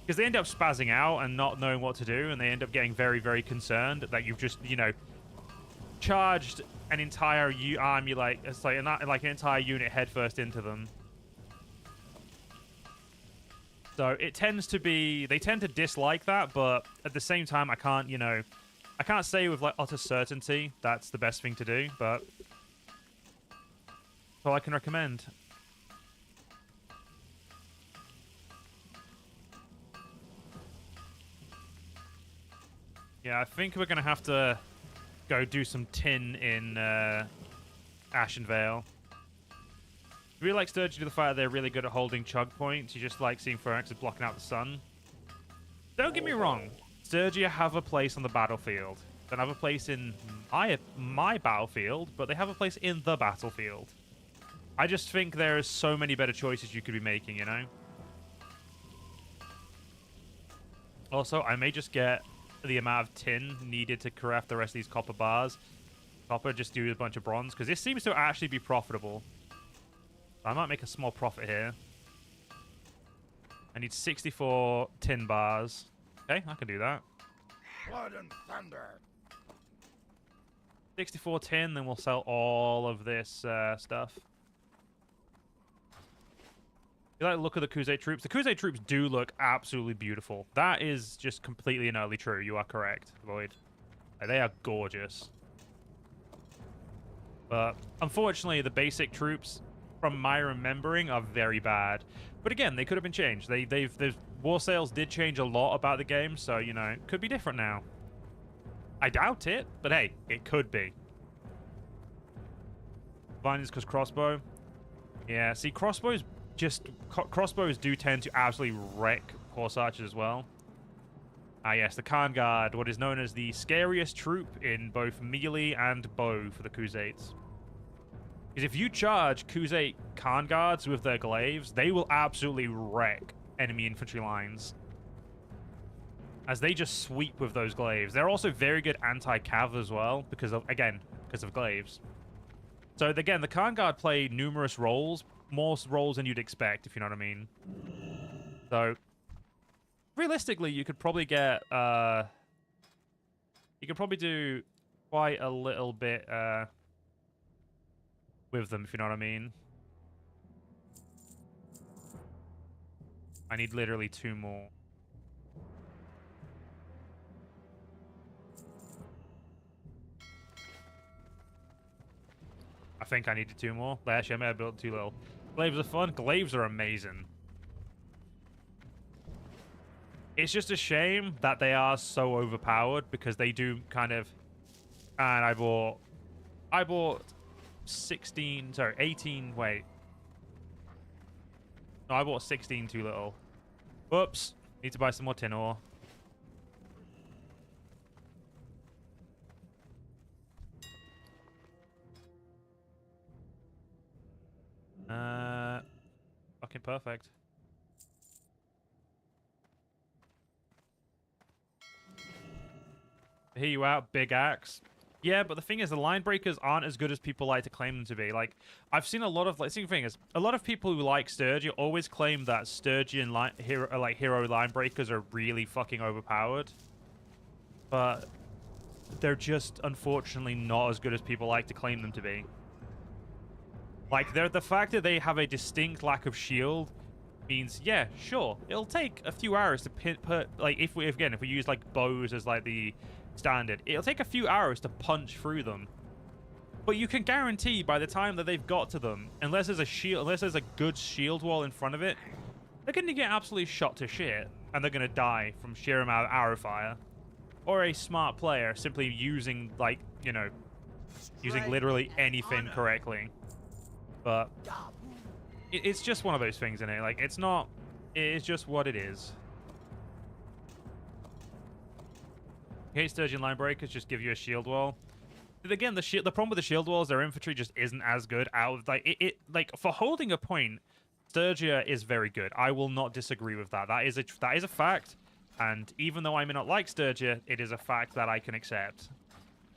Because they end up spazzing out and not knowing what to do, and they end up getting very, very concerned that you've just, you know, charged an entire army, like it's like an entire unit headfirst into them. So it tends to be, they tend to dislike that, but at the same time, I can't, you know, I can't say with like utter certainty that's the best thing to do, but that's all I can recommend. Yeah, I think we're gonna have to go do some tin in Ashen Vale. I really like Sturgy to the fact that they're really good at holding chug points. You just like seeing phalanxes blocking out the sun. Don't get me wrong, Sturgia have a place on the battlefield. They don't have a place in my battlefield, but they have a place in the battlefield. I just think there's so many better choices you could be making, you know? Also, I may just get the amount of tin needed to craft the rest of these copper bars. Copper, just do a bunch of bronze, because this seems to actually be profitable. I might make a small profit here. I need 64 tin bars. Okay, I can do that. Blood and thunder. 64 tin, then we'll sell all of this stuff. You like the look of the Crusade troops? The Crusade troops do look absolutely beautiful. That is just completely and utterly true. You are correct, Lloyd. They are gorgeous. But unfortunately, the basic troops, from my remembering, are very bad. But again, they could have been changed. The war sales did change a lot about the game, so, you know, it could be different now. I doubt it, but hey, it could be. Vines because crossbow. Yeah, see, crossbows do tend to absolutely wreck horse archers as well. Ah, yes, the Khan Guard, what is known as the scariest troop in both melee and bow for the Crusades. Because if you charge Crusade Khan Guards with their glaives, they will absolutely wreck enemy infantry lines. As they just sweep with those glaives. They're also very good anti-cav as well, because of, again, because of glaives. So again, the Khan Guard play numerous roles, more roles than you'd expect, if you know what I mean. So, realistically, you could probably get, you could probably do quite a little bit, with them, if you know what I mean. I need literally 2 more. I think I needed 2 more. Actually, I may have built too little. Glaives are fun. Glaives are amazing. It's just a shame that they are so overpowered because they do kind of... And I bought 16... Sorry, 18... Wait. No, I bought 16 too little. Whoops. Need to buy some more tin ore. Fucking perfect. Hear you out, big axe. Yeah, but the thing is, the line breakers aren't as good as people like to claim them to be. Like, I've seen a lot of, like, the thing is, a lot of people who like Sturgy always claim that Sturgy and hero line breakers are really fucking overpowered. But they're just unfortunately not as good as people like to claim them to be. Like, the fact that they have a distinct lack of shield means, yeah, sure, it'll take a few hours to put like, if we use like bows as like the standard, it'll take a few hours to punch through them. But you can guarantee by the time that they've got to them, unless there's a good shield wall in front of it, they're going to get absolutely shot to shit, and they're going to die from sheer amount of arrow fire. Or a smart player simply using, like, you know, using literally anything correctly. But it's just one of those things, isn't it? Like, it's not... It's just what it is. Okay, Sturgeon Line Breakers just give you a shield wall. But again, the problem with the shield walls, their infantry just isn't as good. Like, for holding a point, Sturgia is very good. I will not disagree with that. That is a fact. And even though I may not like Sturgia, it is a fact that I can accept.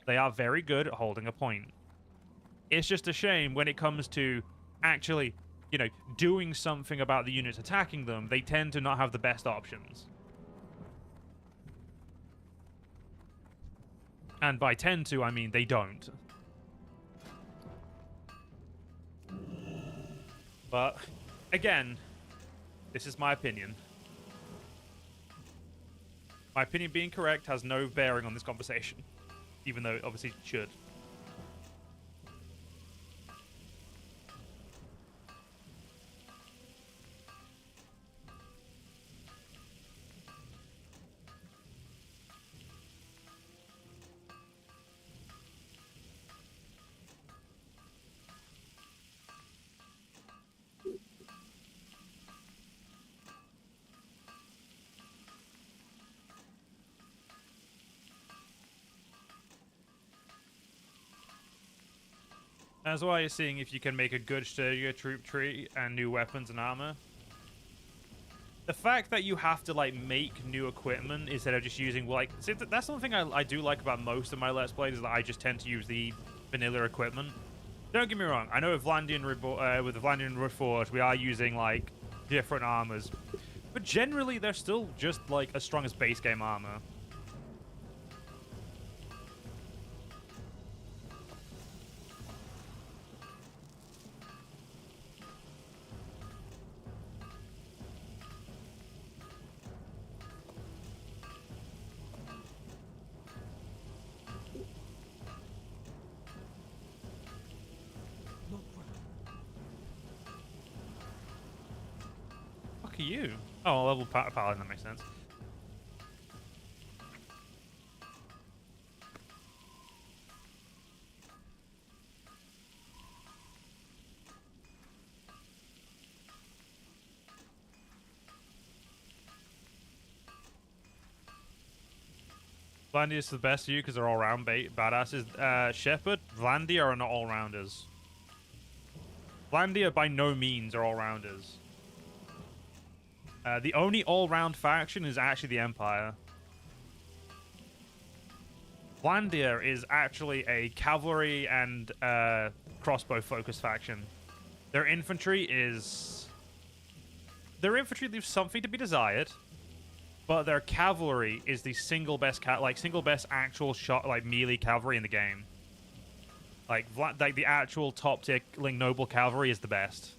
They are very good at holding a point. It's just a shame when it comes to actually, you know, doing something about the units attacking them, they tend to not have the best options. And by tend to, I mean they don't. But, again, this is my opinion. My opinion being correct has no bearing on this conversation, even though it obviously should. That's why you're seeing if you can make a good Sturgia troop tree and new weapons and armor. The fact that you have to, like, make new equipment instead of just using, like... See, that's something I do like about most of my Let's Plays, is that I just tend to use the vanilla equipment. Don't get me wrong, I know with Vlandian Reforged, we are using, like, different armors. But generally, they're still just, like, as strong as base game armor. Fuck are you? Oh, level paladin, that makes sense. Vlandia is the best for you because they're all round badasses. Shepherd, Vlandia are not all rounders. Vlandia by no means are all rounders. The only all-round faction is actually the Empire. Vlandia is actually a cavalry and crossbow-focused faction. Their infantry leaves something to be desired, but their cavalry is the single best actual shot, like, melee cavalry in the game. Like the actual top-tier noble cavalry is the best.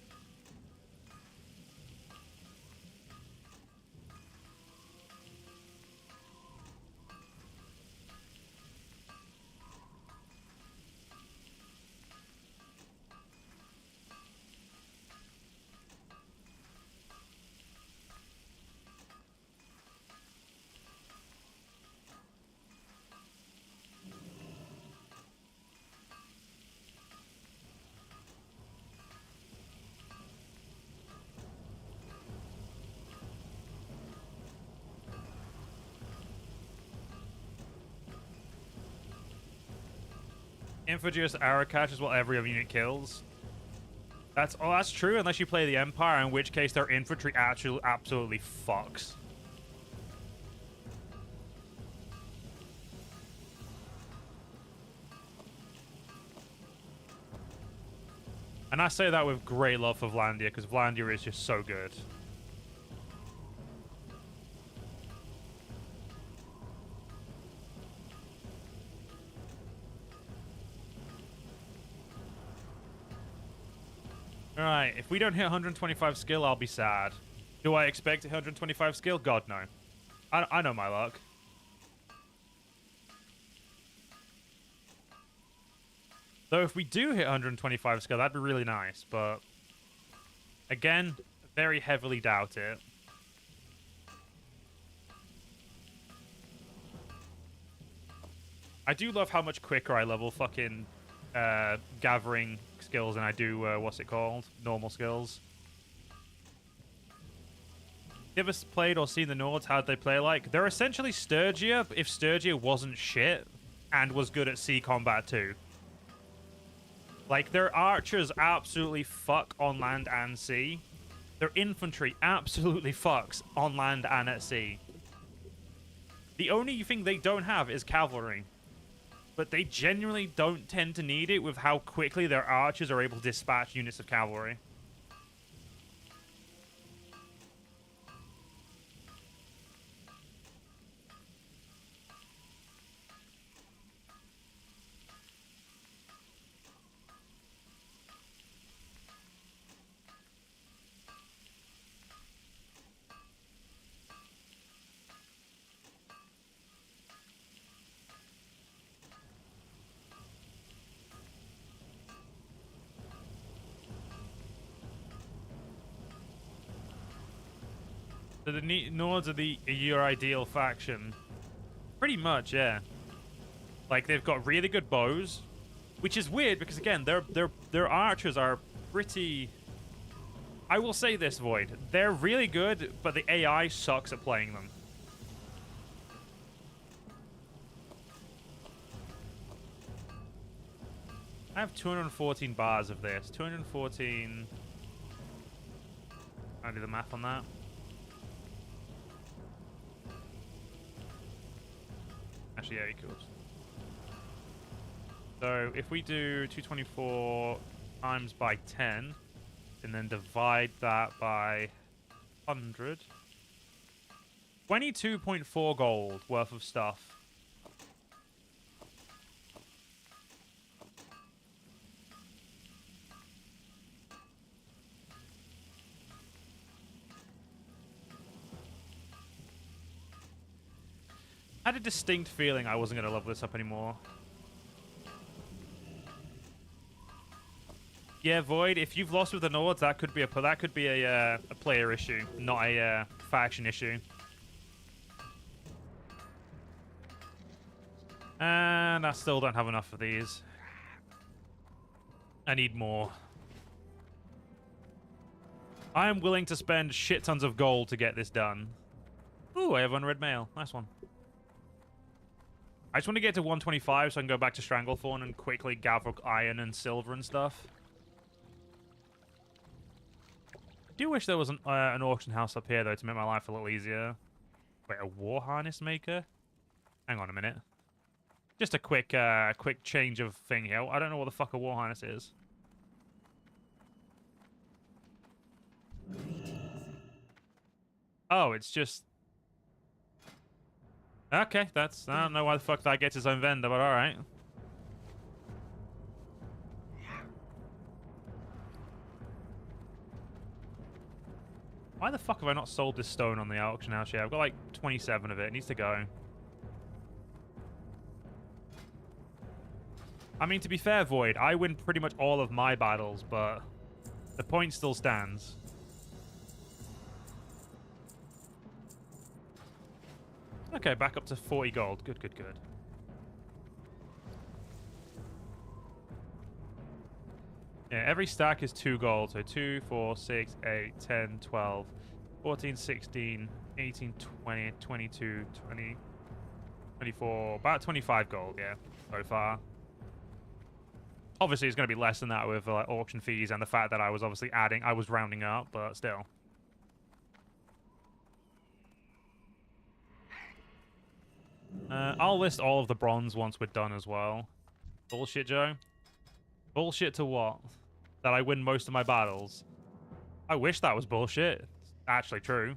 Infogous arrow catch is what every other unit kills. That's true unless you play the Empire, in which case their infantry actually absolutely fucks. And I say that with great love for Vlandia, because Vlandia is just so good. Alright, if we don't hit 125 skill, I'll be sad. Do I expect to hit 125 skill? God, no. I know my luck. Though if we do hit 125 skill, that'd be really nice, but... Again, very heavily doubt it. I do love how much quicker I level fucking gathering skills than I do, what's it called? Normal skills. You ever played or seen the Nords? How'd they play like? They're essentially Sturgia if Sturgia wasn't shit and was good at sea combat too. Like, their archers absolutely fuck on land and sea. Their infantry absolutely fucks on land and at sea. The only thing they don't have is cavalry. But they genuinely don't tend to need it with how quickly their archers are able to dispatch units of cavalry. So the Nords are your ideal faction. Pretty much, yeah. Like, they've got really good bows, which is weird because, again, their archers are pretty... I will say this, Void. They're really good, but the AI sucks at playing them. I have 214 bars of this. 214... I'll do the math on that. Actually, yeah, he could. So if we do 224 times by 10, and then divide that by 100, 22.4 gold worth of stuff. I had a distinct feeling I wasn't going to level this up anymore. Yeah, Void, if you've lost with the Nords, that could be a player issue, not a faction issue. And I still don't have enough of these. I need more. I am willing to spend shit tons of gold to get this done. Ooh, I have unread mail. Nice one. I just want to get to 125 so I can go back to Stranglethorn and quickly gather iron and silver and stuff. I do wish there was an auction house up here, though, to make my life a little easier. Wait, a war harness maker? Hang on a minute. Just a quick change of thing here. I don't know what the fuck a war harness is. Oh, it's just... Okay, that's... I don't know why the fuck that gets its own vendor, but alright. Why the fuck have I not sold this stone on the auction house yet? I've got like 27 of it. It needs to go. I mean, to be fair, Void, I win pretty much all of my battles, but the point still stands. Okay, back up to 40 gold. Good, good, good. Yeah, every stack is 2 gold. So 2, 4, 6, 8, 10, 12, 14, 16, 18, 20, 22, 20, 24. About 25 gold, yeah, so far. Obviously, it's going to be less than that with auction fees and the fact that I was obviously adding... I was rounding up, but still. I'll list all of the bronze once we're done as well. Bullshit, Joe. Bullshit to what? That I win most of my battles. I wish that was bullshit. It's actually true.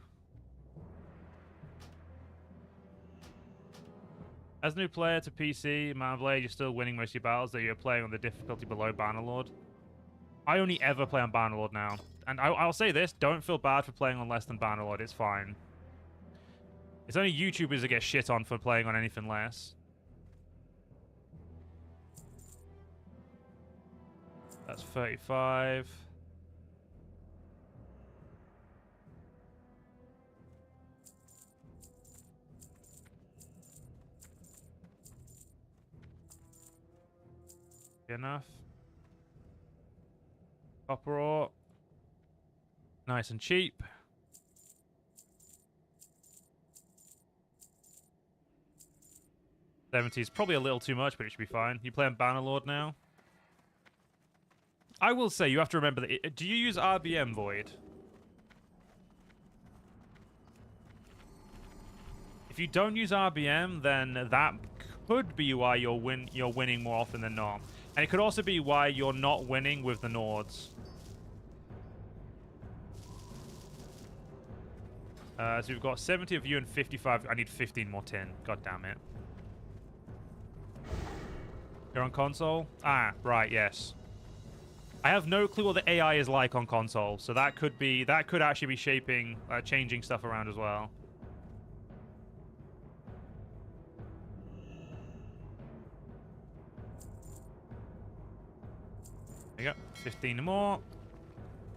As a new player to PC, Mount Blade, you're still winning most of your battles that you're playing on the difficulty below Bannerlord. I only ever play on Bannerlord now. And I'll say this, don't feel bad for playing on less than Bannerlord, it's fine. It's only YouTubers that get shit on for playing on anything less. That's 35. Enough. Copper ore. Nice and cheap. $70 is probably a little too much, but it should be fine. You playing Bannerlord now? I will say, you have to remember that... do you use RBM, Void? If you don't use RBM, then that could be why you're winning more often than not. And it could also be why you're not winning with the Nords. So we've got 70 of you and 55. I need 15 more tin. God damn it. You're on console? Ah, right, yes. I have no clue what the AI is like on console, so that could actually be shaping, changing stuff around as well. There you go, 15 more.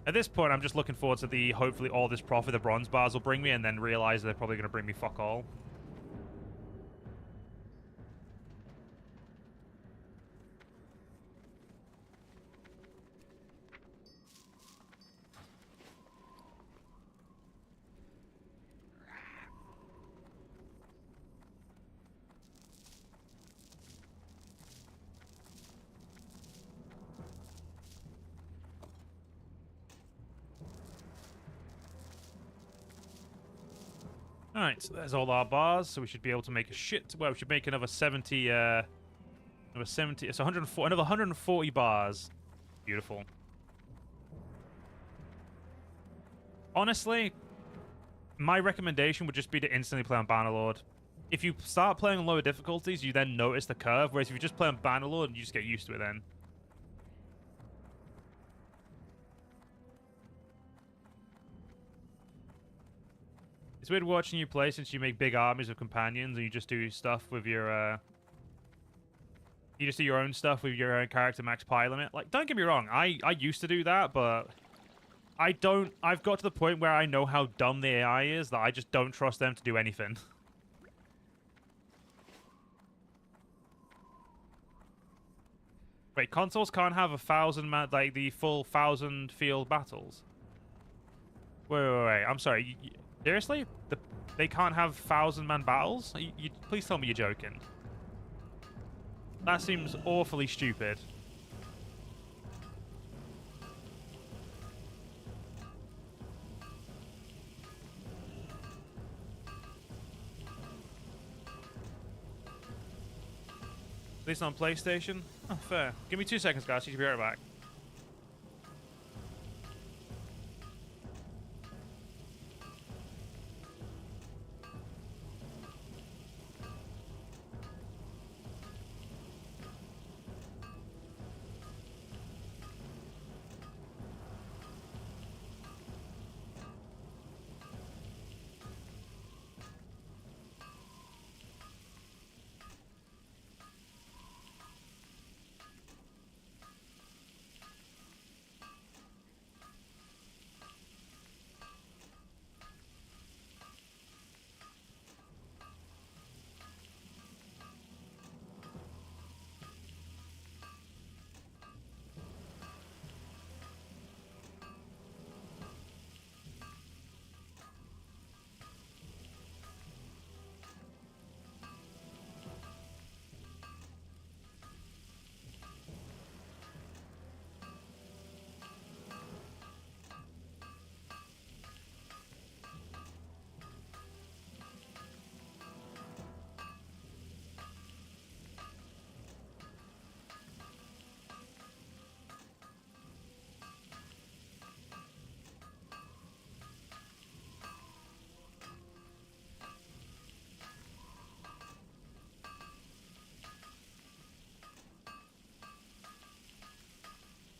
At this point, I'm just looking forward to hopefully all this profit the bronze bars will bring me, and then realize they're probably going to bring me fuck all. Alright, so there's all our bars, so we should be able to make a shit... well, we should make another 70, another 70... it's 104, another 140 bars. Beautiful. Honestly, my recommendation would just be to instantly play on Bannerlord. If you start playing on lower difficulties, you then notice the curve, whereas if you just play on Bannerlord, you just get used to it then. It's weird watching you play since you make big armies of companions and you just do stuff with your, you just do your own stuff with your own character max pie limit. Like, don't get me wrong, I used to do that, but I've got to the point where I know how dumb the AI is that I just don't trust them to do anything. Wait, consoles can't have 1,000 man, like the full 1,000 field battles? Wait, I'm sorry. Seriously? They can't have 1,000-man battles? Please tell me you're joking. That seems awfully stupid. At least on PlayStation? Oh, fair. Give me 2 seconds, guys. You should be right back.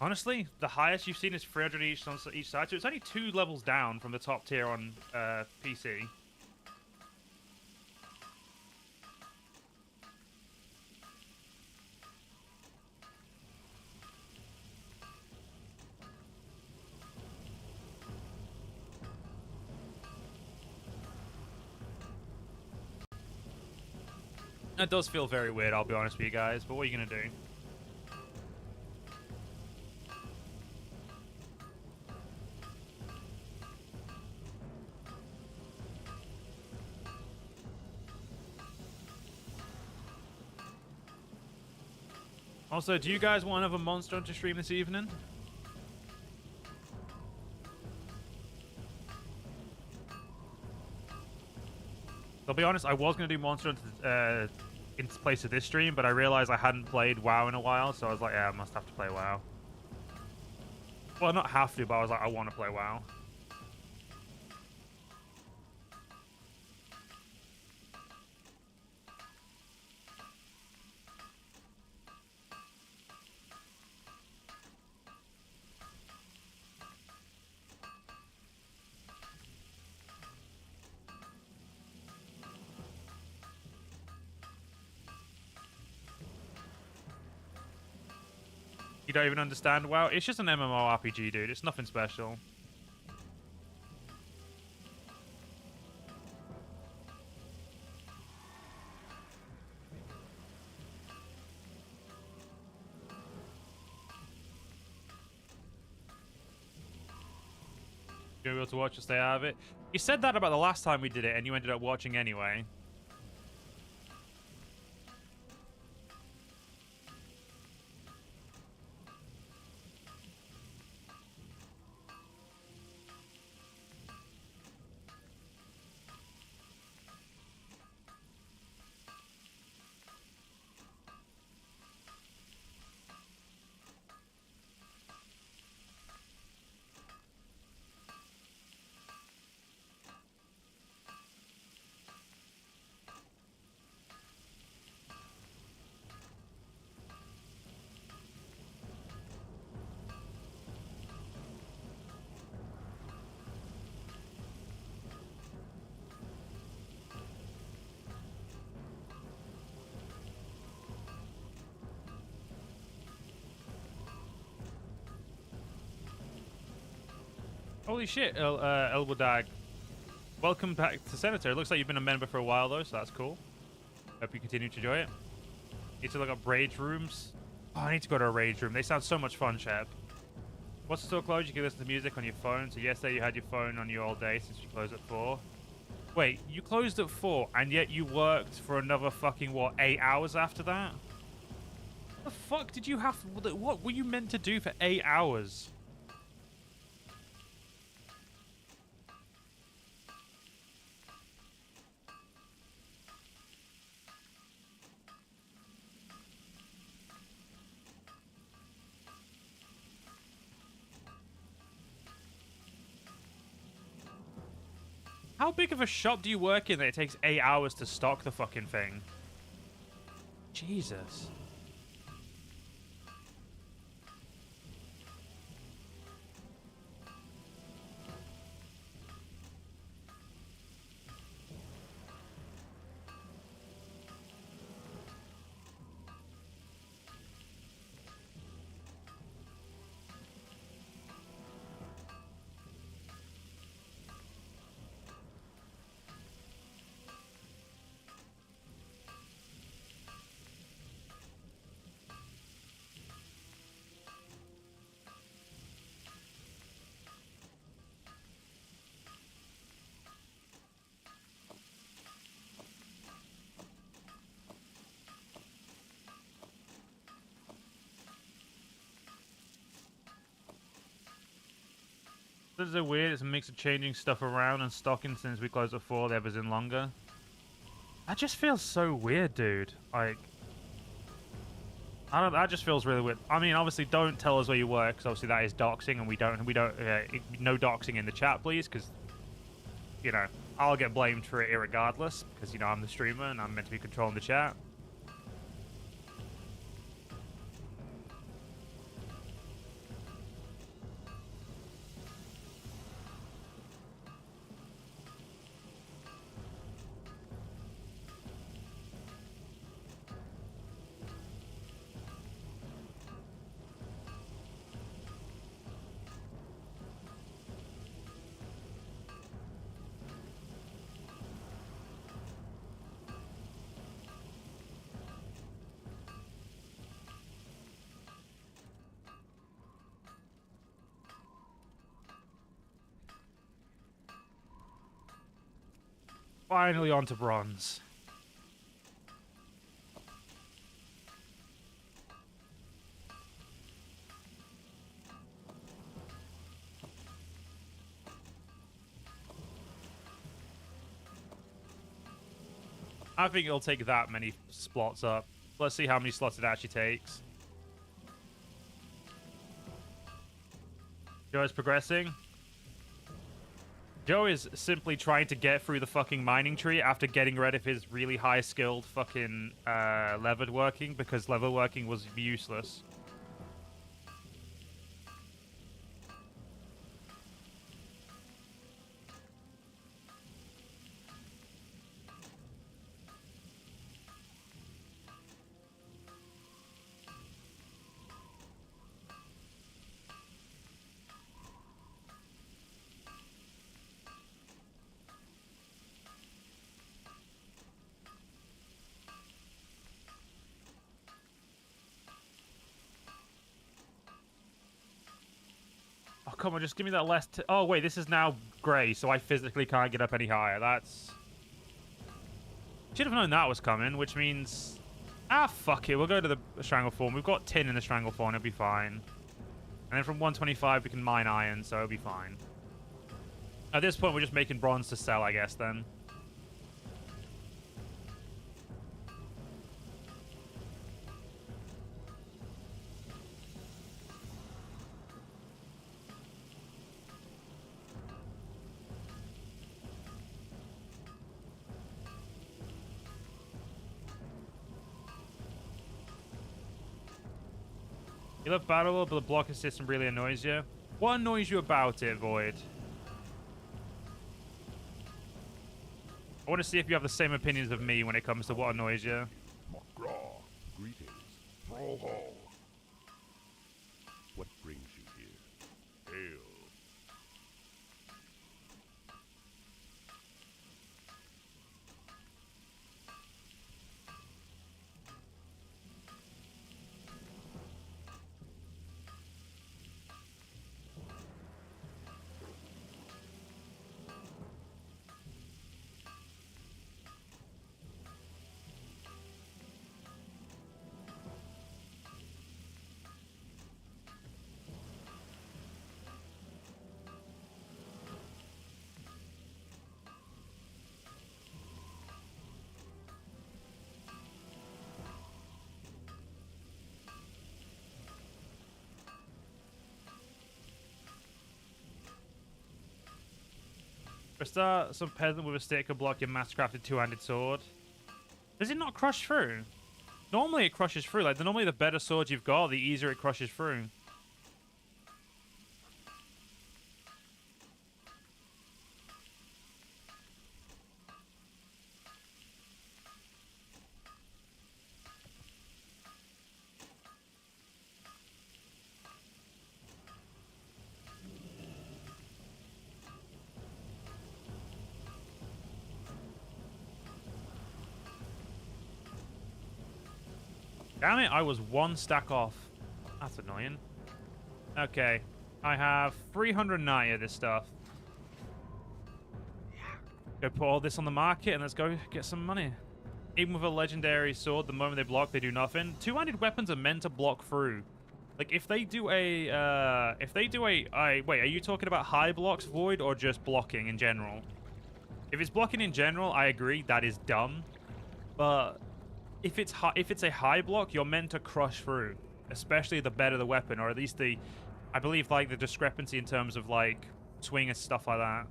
Honestly, the highest you've seen is 300 each on each side, so it's only 2 levels down from the top tier on PC. That does feel very weird, I'll be honest with you guys, but what are you going to do? Also, do you guys want another Monster Hunter stream this evening? I'll be honest, I was going to do Monster Hunter in place of this stream, but I realized I hadn't played WoW in a while, so I was like, yeah, I must have to play WoW. Well, not have to, but I was like, I want to play WoW. You don't even understand WoW? It's just an MMORPG, dude. It's nothing special. You're able to watch or stay out of it. You said that about the last time we did it, and you ended up watching anyway. Holy shit, Elwodag. Welcome back to Senator. It looks like you've been a member for a while, though, so that's cool. Hope you continue to enjoy it. Need to look up rage rooms. Oh, I need to go to a rage room. They sound so much fun, chap. Once the store closed, you can listen to music on your phone. So yesterday you had your phone on you all day since you closed at 4. Wait, you closed at 4, and yet you worked for another fucking, what, 8 hours after that? What the fuck did you have... What were you meant to do for 8 hours? How big of a shop do you work in that it takes 8 hours to stock the fucking thing? Jesus. This is so weird. It's a mix of changing stuff around and stocking since we closed at 4. The others in longer. That just feels so weird, dude. Like, I don't. That just feels really weird. I mean, obviously, don't tell us where you work, because obviously that is doxing, and we don't. No doxing in the chat, please, because you know I'll get blamed for it irregardless, because you know I'm the streamer and I'm meant to be controlling the chat. Finally on to bronze. I think it'll take that many slots up. Let's see how many slots it actually takes. Joe is progressing. Joe is simply trying to get through the fucking mining tree after getting rid of his really high skilled fucking levered working, because lever working was useless. Oh, come on, just give me that last... Oh, wait, this is now grey, so I physically can't get up any higher. That's... Should have known that was coming, which means... Ah, fuck it. We'll go to the Strangleform. We've got tin in the Strangleform. It'll be fine. And then from 125, we can mine iron, so it'll be fine. At this point, we're just making bronze to sell, I guess, then. You love Battle, but the blocking system really annoys you. What annoys you about it, Void? I want to see if you have the same opinions of me when it comes to what annoys you. Magraw, greetings. Thrallhall. What brings you here? Hail. For a start, some peasant with a stick could block your mass-crafted two-handed sword. Does it not crush through? Normally it crushes through. Like, normally the better sword you've got, the easier it crushes through. Damn it, I was one stack off. That's annoying. Okay, I have 390 of this stuff. Go put all this on the market and let's go get some money. Even with a legendary sword, the moment they block, they do nothing. Two-handed weapons are meant to block through. Like, if they do a, wait, are you talking about high blocks, Void, or just blocking in general? If it's blocking in general, I agree, that is dumb. But if it's a high block, you're meant to crush through, especially the better the weapon, or at least the, I believe, like, the discrepancy in terms of, like, swing and stuff like that.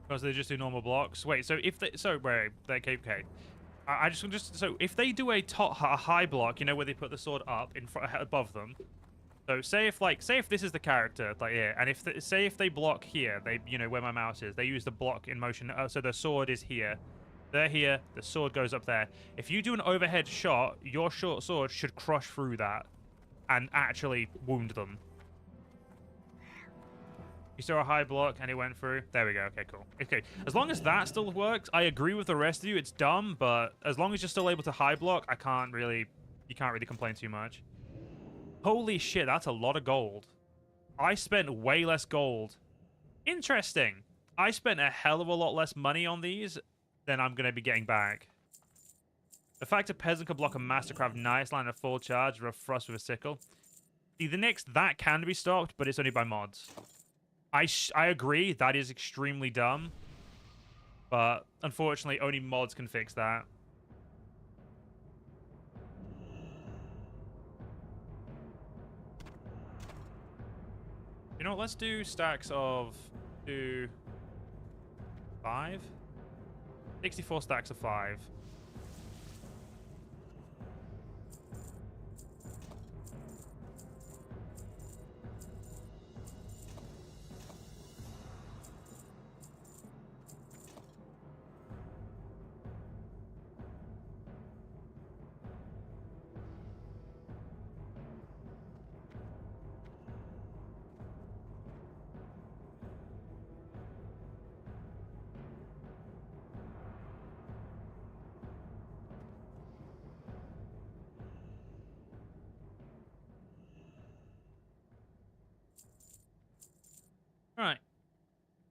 Because they just do normal blocks. Wait, so if they, okay. I just so if they do a high block, you know, where they put the sword up in front above them. So say if this is the character, like, yeah, and if they block here, they, you know, where my mouse is, they use the block in motion. So the sword is here, they're here, the sword goes up there. If you do an overhead shot, your short sword should crush through that and actually wound them. You saw a high block and it went through. There we go. Okay, cool. Okay, as long as that still works, I agree with the rest of you. It's dumb, but as long as you're still able to high block, you can't really complain too much. Holy shit, that's a lot of gold. I spent way less gold. Interesting. I spent a hell of a lot less money on these than I'm going to be getting back. The fact a peasant could block a mastercraft nice line of full charge or a thrust with a sickle. See, the next that can be stopped, but it's only by mods. I agree, that is extremely dumb. But unfortunately, only mods can fix that. You know what, let's do stacks of 5. 64 stacks of 5. Right.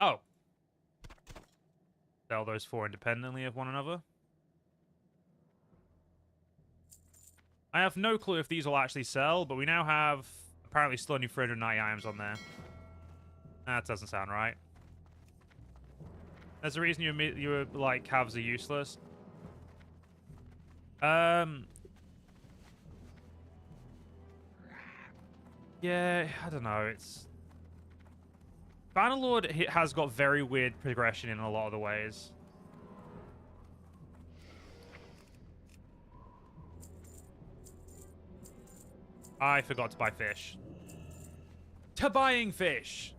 Oh. Sell those 4 independently of one another. I have no clue if these will actually sell, but we now have apparently still only 390 items on there. That doesn't sound right. There's a reason you were like, calves are useless. Yeah, I don't know. It's Bannerlord has got very weird progression in a lot of the ways. I forgot to buy fish. To buying fish.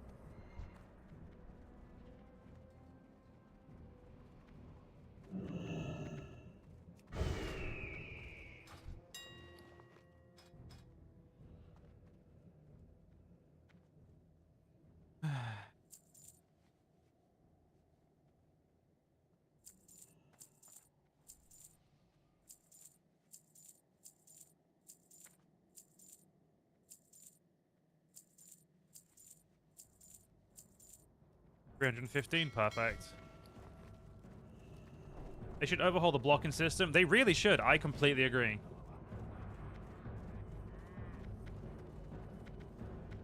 $315, perfect. They should overhaul the blocking system. They really should. I completely agree.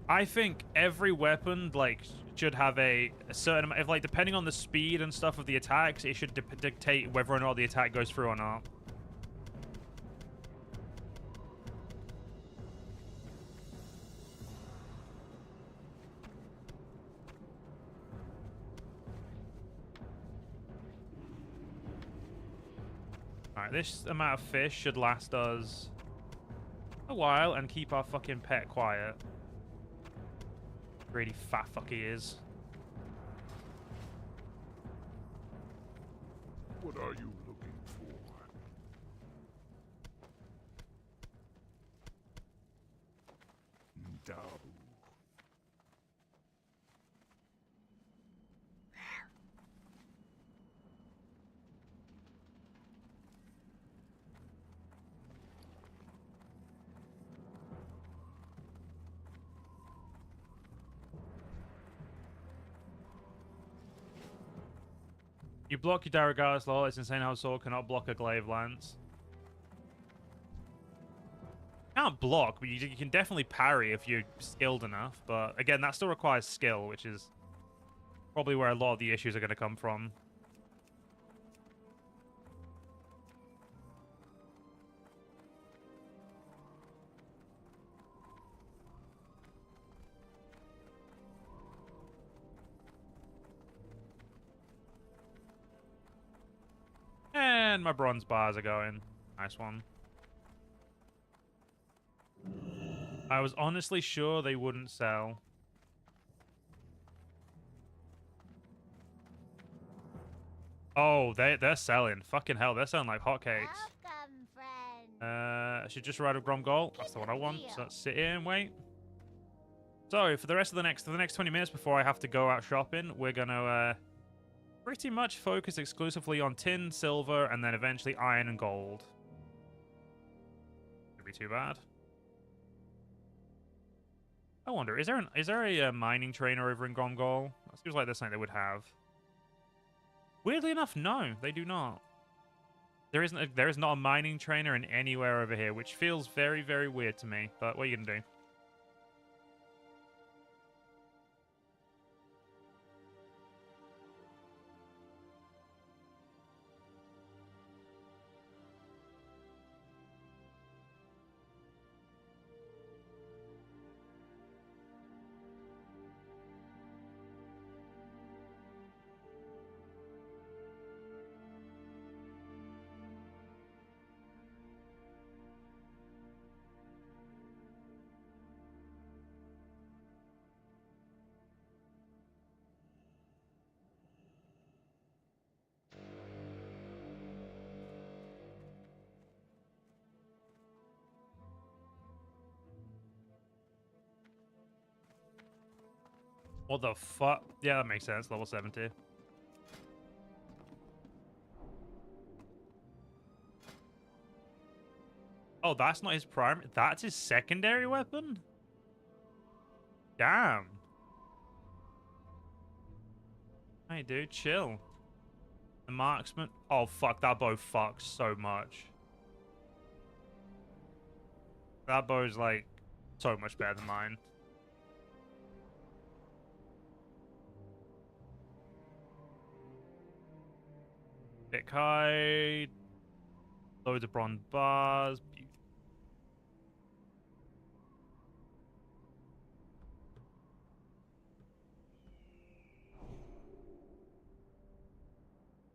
I think every weapon, like, should have a certain amount of, like, depending on the speed and stuff of the attacks, it should dictate whether or not the attack goes through or not. Alright, this amount of fish should last us a while and keep our fucking pet quiet. Really fat fuck he is. What are you looking for? Dabu. You block your Daraga's lol. It's insane how a sword cannot block a glaive lance. Can't block, but you can definitely parry if you're skilled enough. But again, that still requires skill, which is probably where a lot of the issues are going to come from. And my bronze bars are going. Nice one. I was honestly sure they wouldn't sell. Oh, they're selling. Fucking hell, they're selling like hotcakes. Welcome, friend. I should just ride a Gromgol. That's the one I want. So let's sit here and wait. So for the rest of the next 20 minutes before I have to go out shopping, we're gonna pretty much focus exclusively on tin, silver, and then eventually iron and gold. Could be too bad. I wonder, is there a mining trainer over in Gomgol? That seems like there's something they would have. Weirdly enough, no, they do not. There is not a mining trainer in anywhere over here, which feels very, very weird to me. But what are you gonna do? What the fuck? Yeah, that makes sense. Level 70. Oh, that's not his primary. That's his secondary weapon? Damn. Hey, dude, chill. The marksman. Oh, fuck. That bow fucks so much. That bow's, like, so much better than mine. Big high. Loads of bronze bars.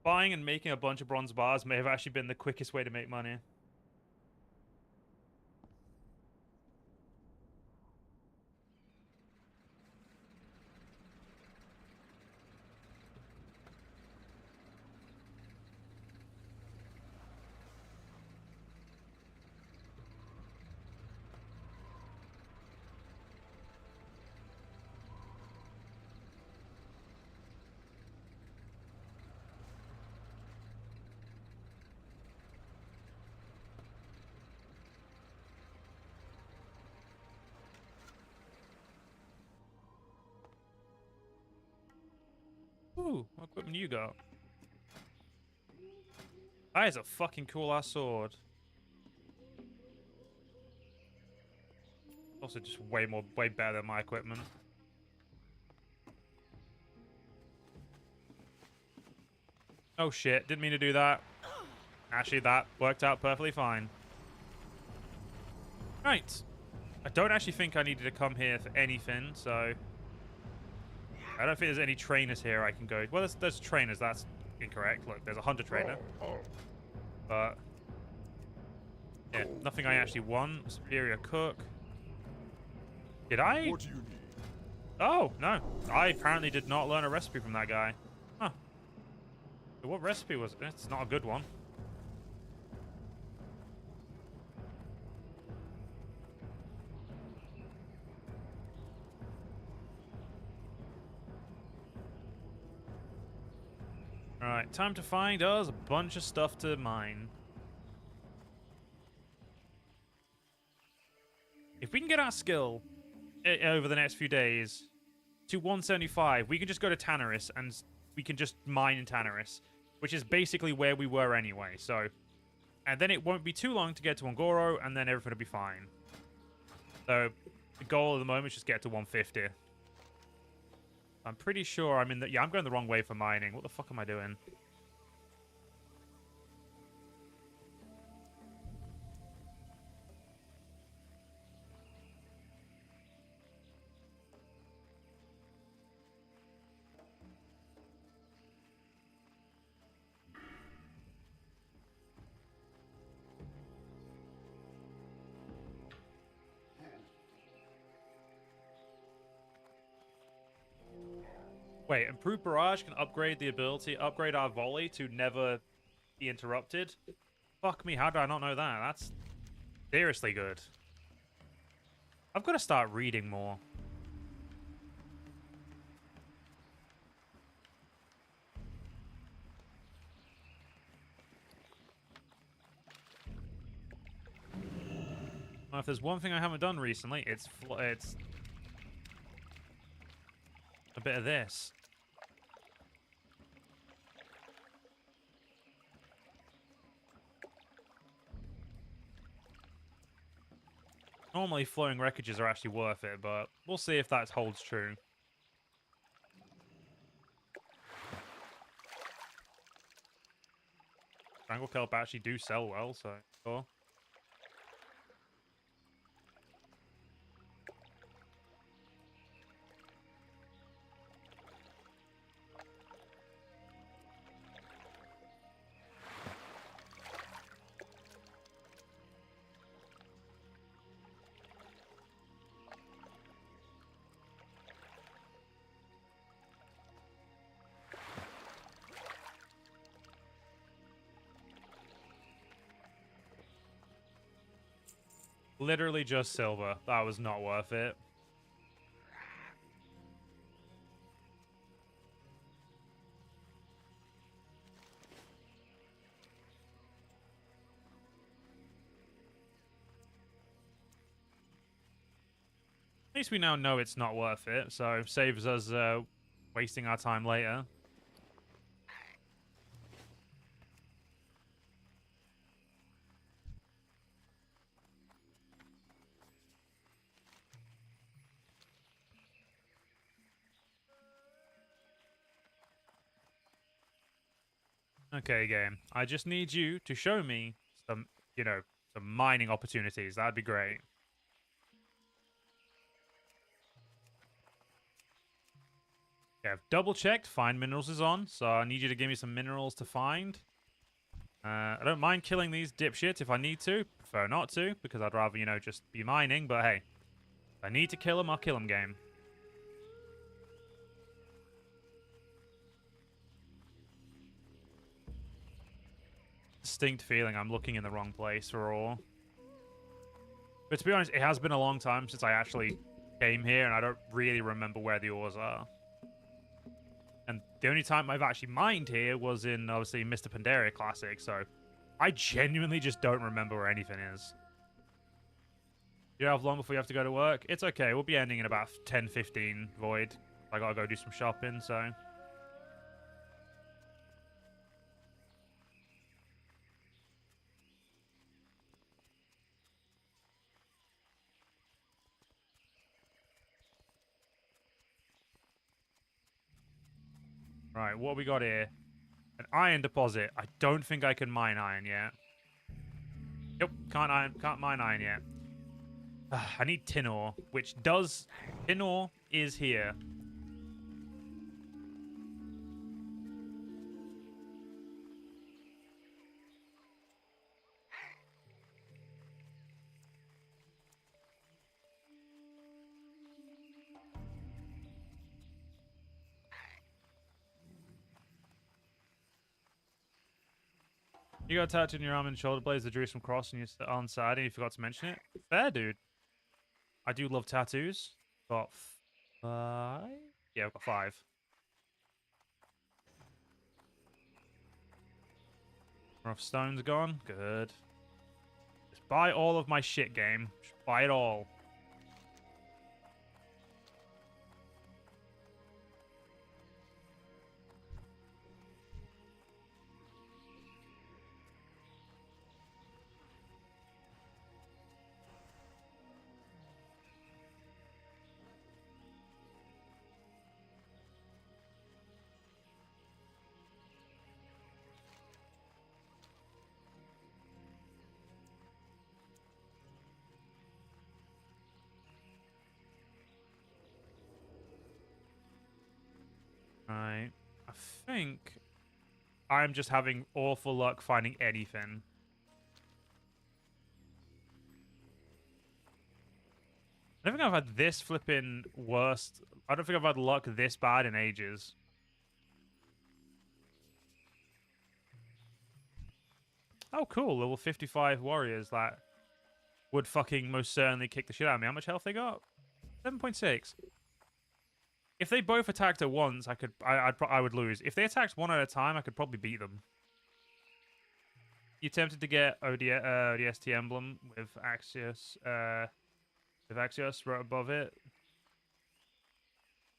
Buying and making a bunch of bronze bars may have actually been the quickest way to make money. Ooh, what equipment you got? That is a fucking cool ass sword. Also just way better than my equipment. Oh shit, didn't mean to do that. Actually, that worked out perfectly fine. Right. I don't actually think I needed to come here for anything, so... I don't think there's any trainers here I can go... Well, there's trainers, that's incorrect. Look, there's a hunter trainer. But... yeah, nothing I actually want. Superior cook. Did I? What do you need? Oh, no. I apparently did not learn a recipe from that guy. Huh. So what recipe was it? It's not a good one. Alright, time to find us a bunch of stuff to mine. If we can get our skill over the next few days to 175, we can just go to Tannerus and we can just mine in Tannerus, which is basically where we were anyway, so... And then it won't be too long to get to Ongoro, and then everything will be fine. So, the goal at the moment is just get to 150. I'm pretty sure I'm in the... Yeah, I'm going the wrong way for mining. What the fuck am I doing? Wait, improved barrage can upgrade our volley to never be interrupted? Fuck me, how did I not know that? That's seriously good. I've got to start reading more. Well, if there's one thing I haven't done recently, it's a bit of this. Normally, flowing wreckages are actually worth it, but we'll see if that holds true. Strangle kelp actually do sell well, so cool. Literally just silver. That was not worth it. At least we now know it's not worth it, so saves us wasting our time later. Okay, game. I just need you to show me some, some mining opportunities. That'd be great. Okay, I've double-checked. Find minerals is on, so I need you to give me some minerals to find. I don't mind killing these dipshits if I need to. Prefer not to, because I'd rather, just be mining. But hey, if I need to kill them, I'll kill them, game. Distinct feeling I'm looking in the wrong place for ore. But to be honest, it has been a long time since I actually came here, and I don't really remember where the ores are. And the only time I've actually mined here was in, obviously, Mr. Pandaria Classic, so I genuinely just don't remember where anything is. You have long before you have to go to work? It's okay, we'll be ending in about 10-15 Void. I gotta go do some shopping, so... Right, what we got here? An iron deposit. I don't think I can mine iron yet. Yep, can't mine iron yet. I need tin ore, tin ore is here. You got a tattoo on your arm and shoulder blades, the Jerusalem cross on the side, and you forgot to mention it. Fair, dude. I do love tattoos. Got 5? Yeah, I've got 5. Rough stones gone. Good. Just buy all of my shit, game. Just buy it all. Right. I think I'm just having awful luck finding anything. I don't think I've had this flipping worst. I don't think I've had luck this bad in ages. Oh, cool. Level 55 warriors that would fucking most certainly kick the shit out of me. How much health they got? 7.6. If they both attacked at once, I would lose. If they attacked one at a time, I could probably beat them. You tempted to get ODST emblem with Axios right above it?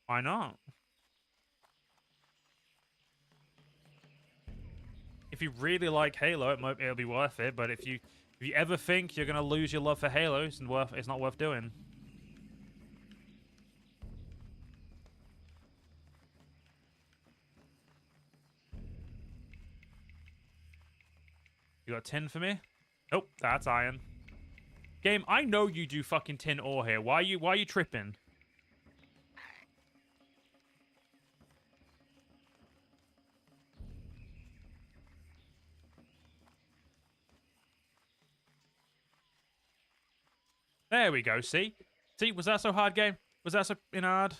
Why not? If you really like Halo, it'll be worth it. But if you ever think you're gonna lose your love for Halo, it's not worth doing. You got tin for me? Nope, that's iron. Game, I know you do fucking tin ore here. Why are you tripping? There we go, see? See, was that so hard, game? Was that so hard?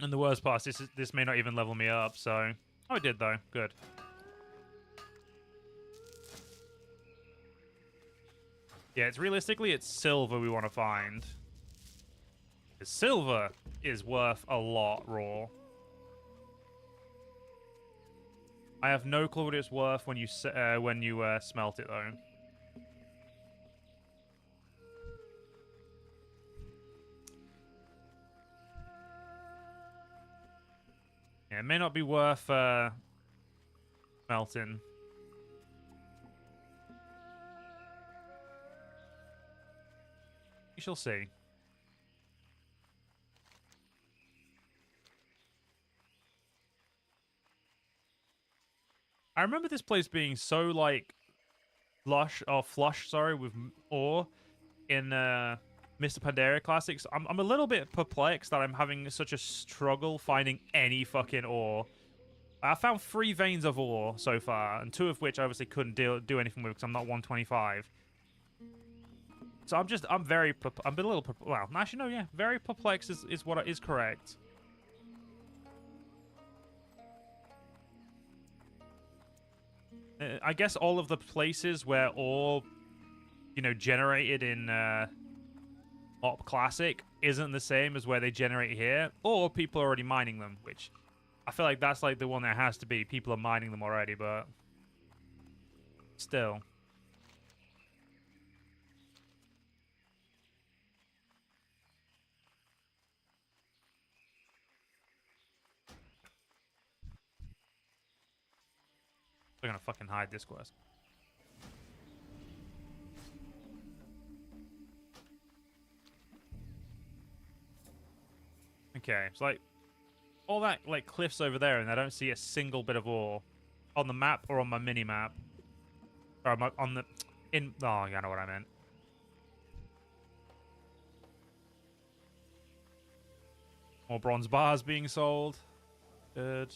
And the worst part is this may not even level me up, so... Oh, it did, though. Good. Yeah, it's silver we want to find. 'Cause silver is worth a lot, raw. I have no clue what it's worth when you smelt it, though. Yeah, it may not be worth smelting. We shall see. I remember this place being so, like, flush, sorry, with ore in Mr. Pandaria Classics. I'm a little bit perplexed that I'm having such a struggle finding any fucking ore. I found 3 veins of ore so far, and 2 of which I obviously couldn't do anything with because I'm not 125. So I'm a little, well, actually, no, yeah, very perplexed is what is correct. I guess all of the places where ore, generated in Op Classic isn't the same as where they generate here, or people are already mining them, which I feel like that's like the one that has to be. People are mining them already, but still. They're gonna fucking hide this quest. Okay, it's like all that like cliffs over there, and I don't see a single bit of ore on the map or on my mini map. Or on the oh, yeah, I know what I meant. More bronze bars being sold. Good.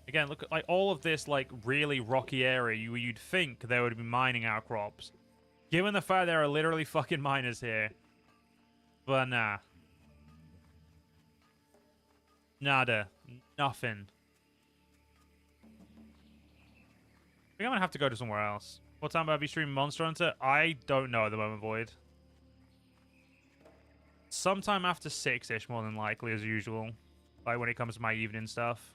Again, look at like all of this like really rocky area. You'd think they would be mining outcrops. Given the fact there are literally fucking miners here. But nah. Nada. Nothing. I think I'm gonna have to go to somewhere else. What time will I be streaming Monster Hunter? I don't know at the moment, Void. Sometime after 6-ish, more than likely, as usual. Like when it comes to my evening stuff.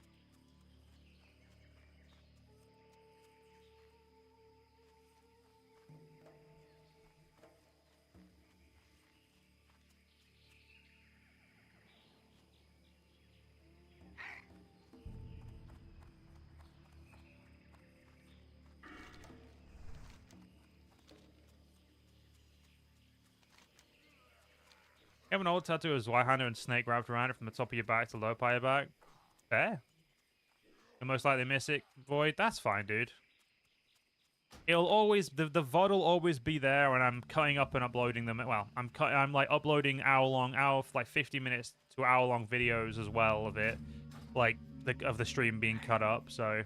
You have an old tattoo of Zweihander and snake wrapped around it from the top of your back to the lower part of your back. Fair. You'll most likely miss it, Void. That's fine, dude. It'll always the VOD will always be there when I'm cutting up and uploading them. Well, I'm like uploading like 50 minutes to hour-long videos as well of it, like of the stream being cut up. So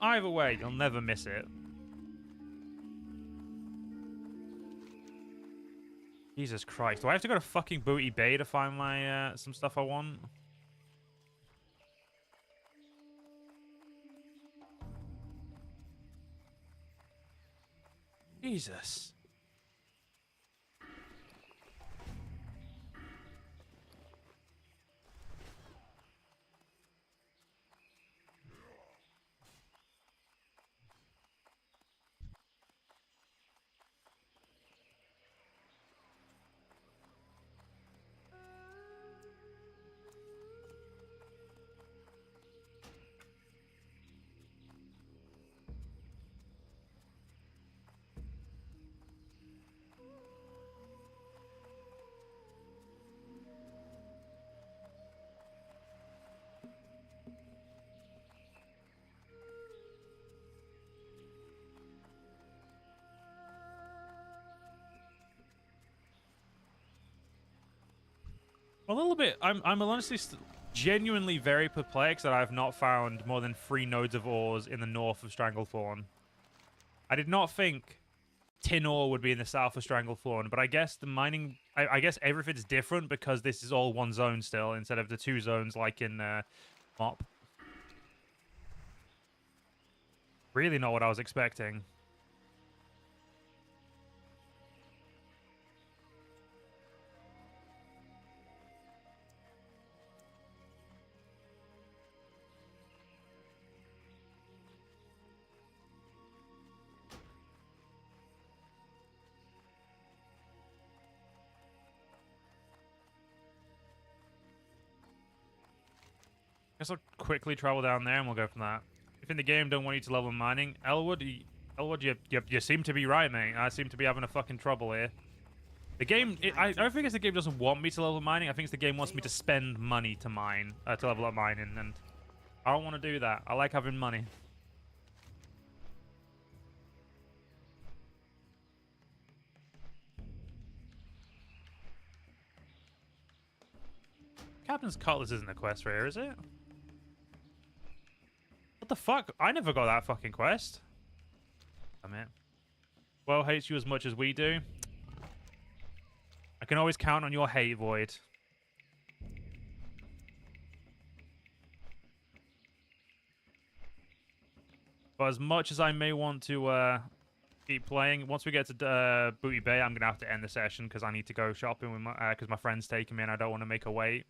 either way, you'll never miss it. Jesus Christ. Do I have to go to fucking Booty Bay to find my, some stuff I want? Jesus. A little bit. I'm honestly genuinely very perplexed that I've not found more than 3 nodes of ores in the north of Stranglethorn. I did not think tin ore would be in the south of Stranglethorn, but I guess the mining... I guess everything's different because this is all one zone still instead of the 2 zones like in MOP. Really not what I was expecting. Guess I'll quickly travel down there and we'll go from that. If in the game don't want you to level mining, Elwood, you seem to be right, mate. I seem to be having a fucking trouble here. The game, I don't think it's the game doesn't want me to level mining. I think it's the game wants me to spend money to mine, to level up mining, and I don't want to do that. I like having money. Captain's Cutlass isn't a quest for here, is it? What the fuck? I never got that fucking quest. Damn it. Well, hates you as much as we do. I can always count on your hate, Void. But as much as I may want to keep playing, once we get to Booty Bay, I'm gonna have to end the session because I need to go shopping with my because my friend's taking me and I don't want to make her wait.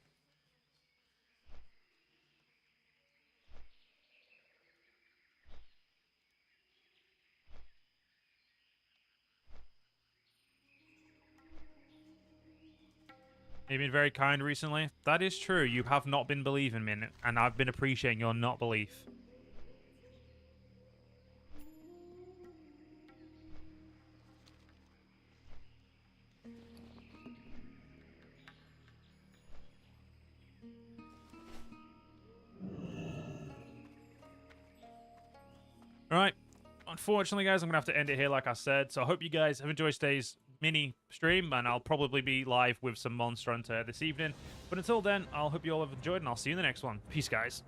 You've been very kind recently. That is true. You have not been believing me, and I've been appreciating your not belief. Alright. Unfortunately, guys, I'm going to have to end it here like I said. So I hope you guys have enjoyed today's mini stream, and I'll probably be live with some Monster Hunter this evening. But until then, I'll hope you all have enjoyed, and I'll see you in the next one. Peace, guys.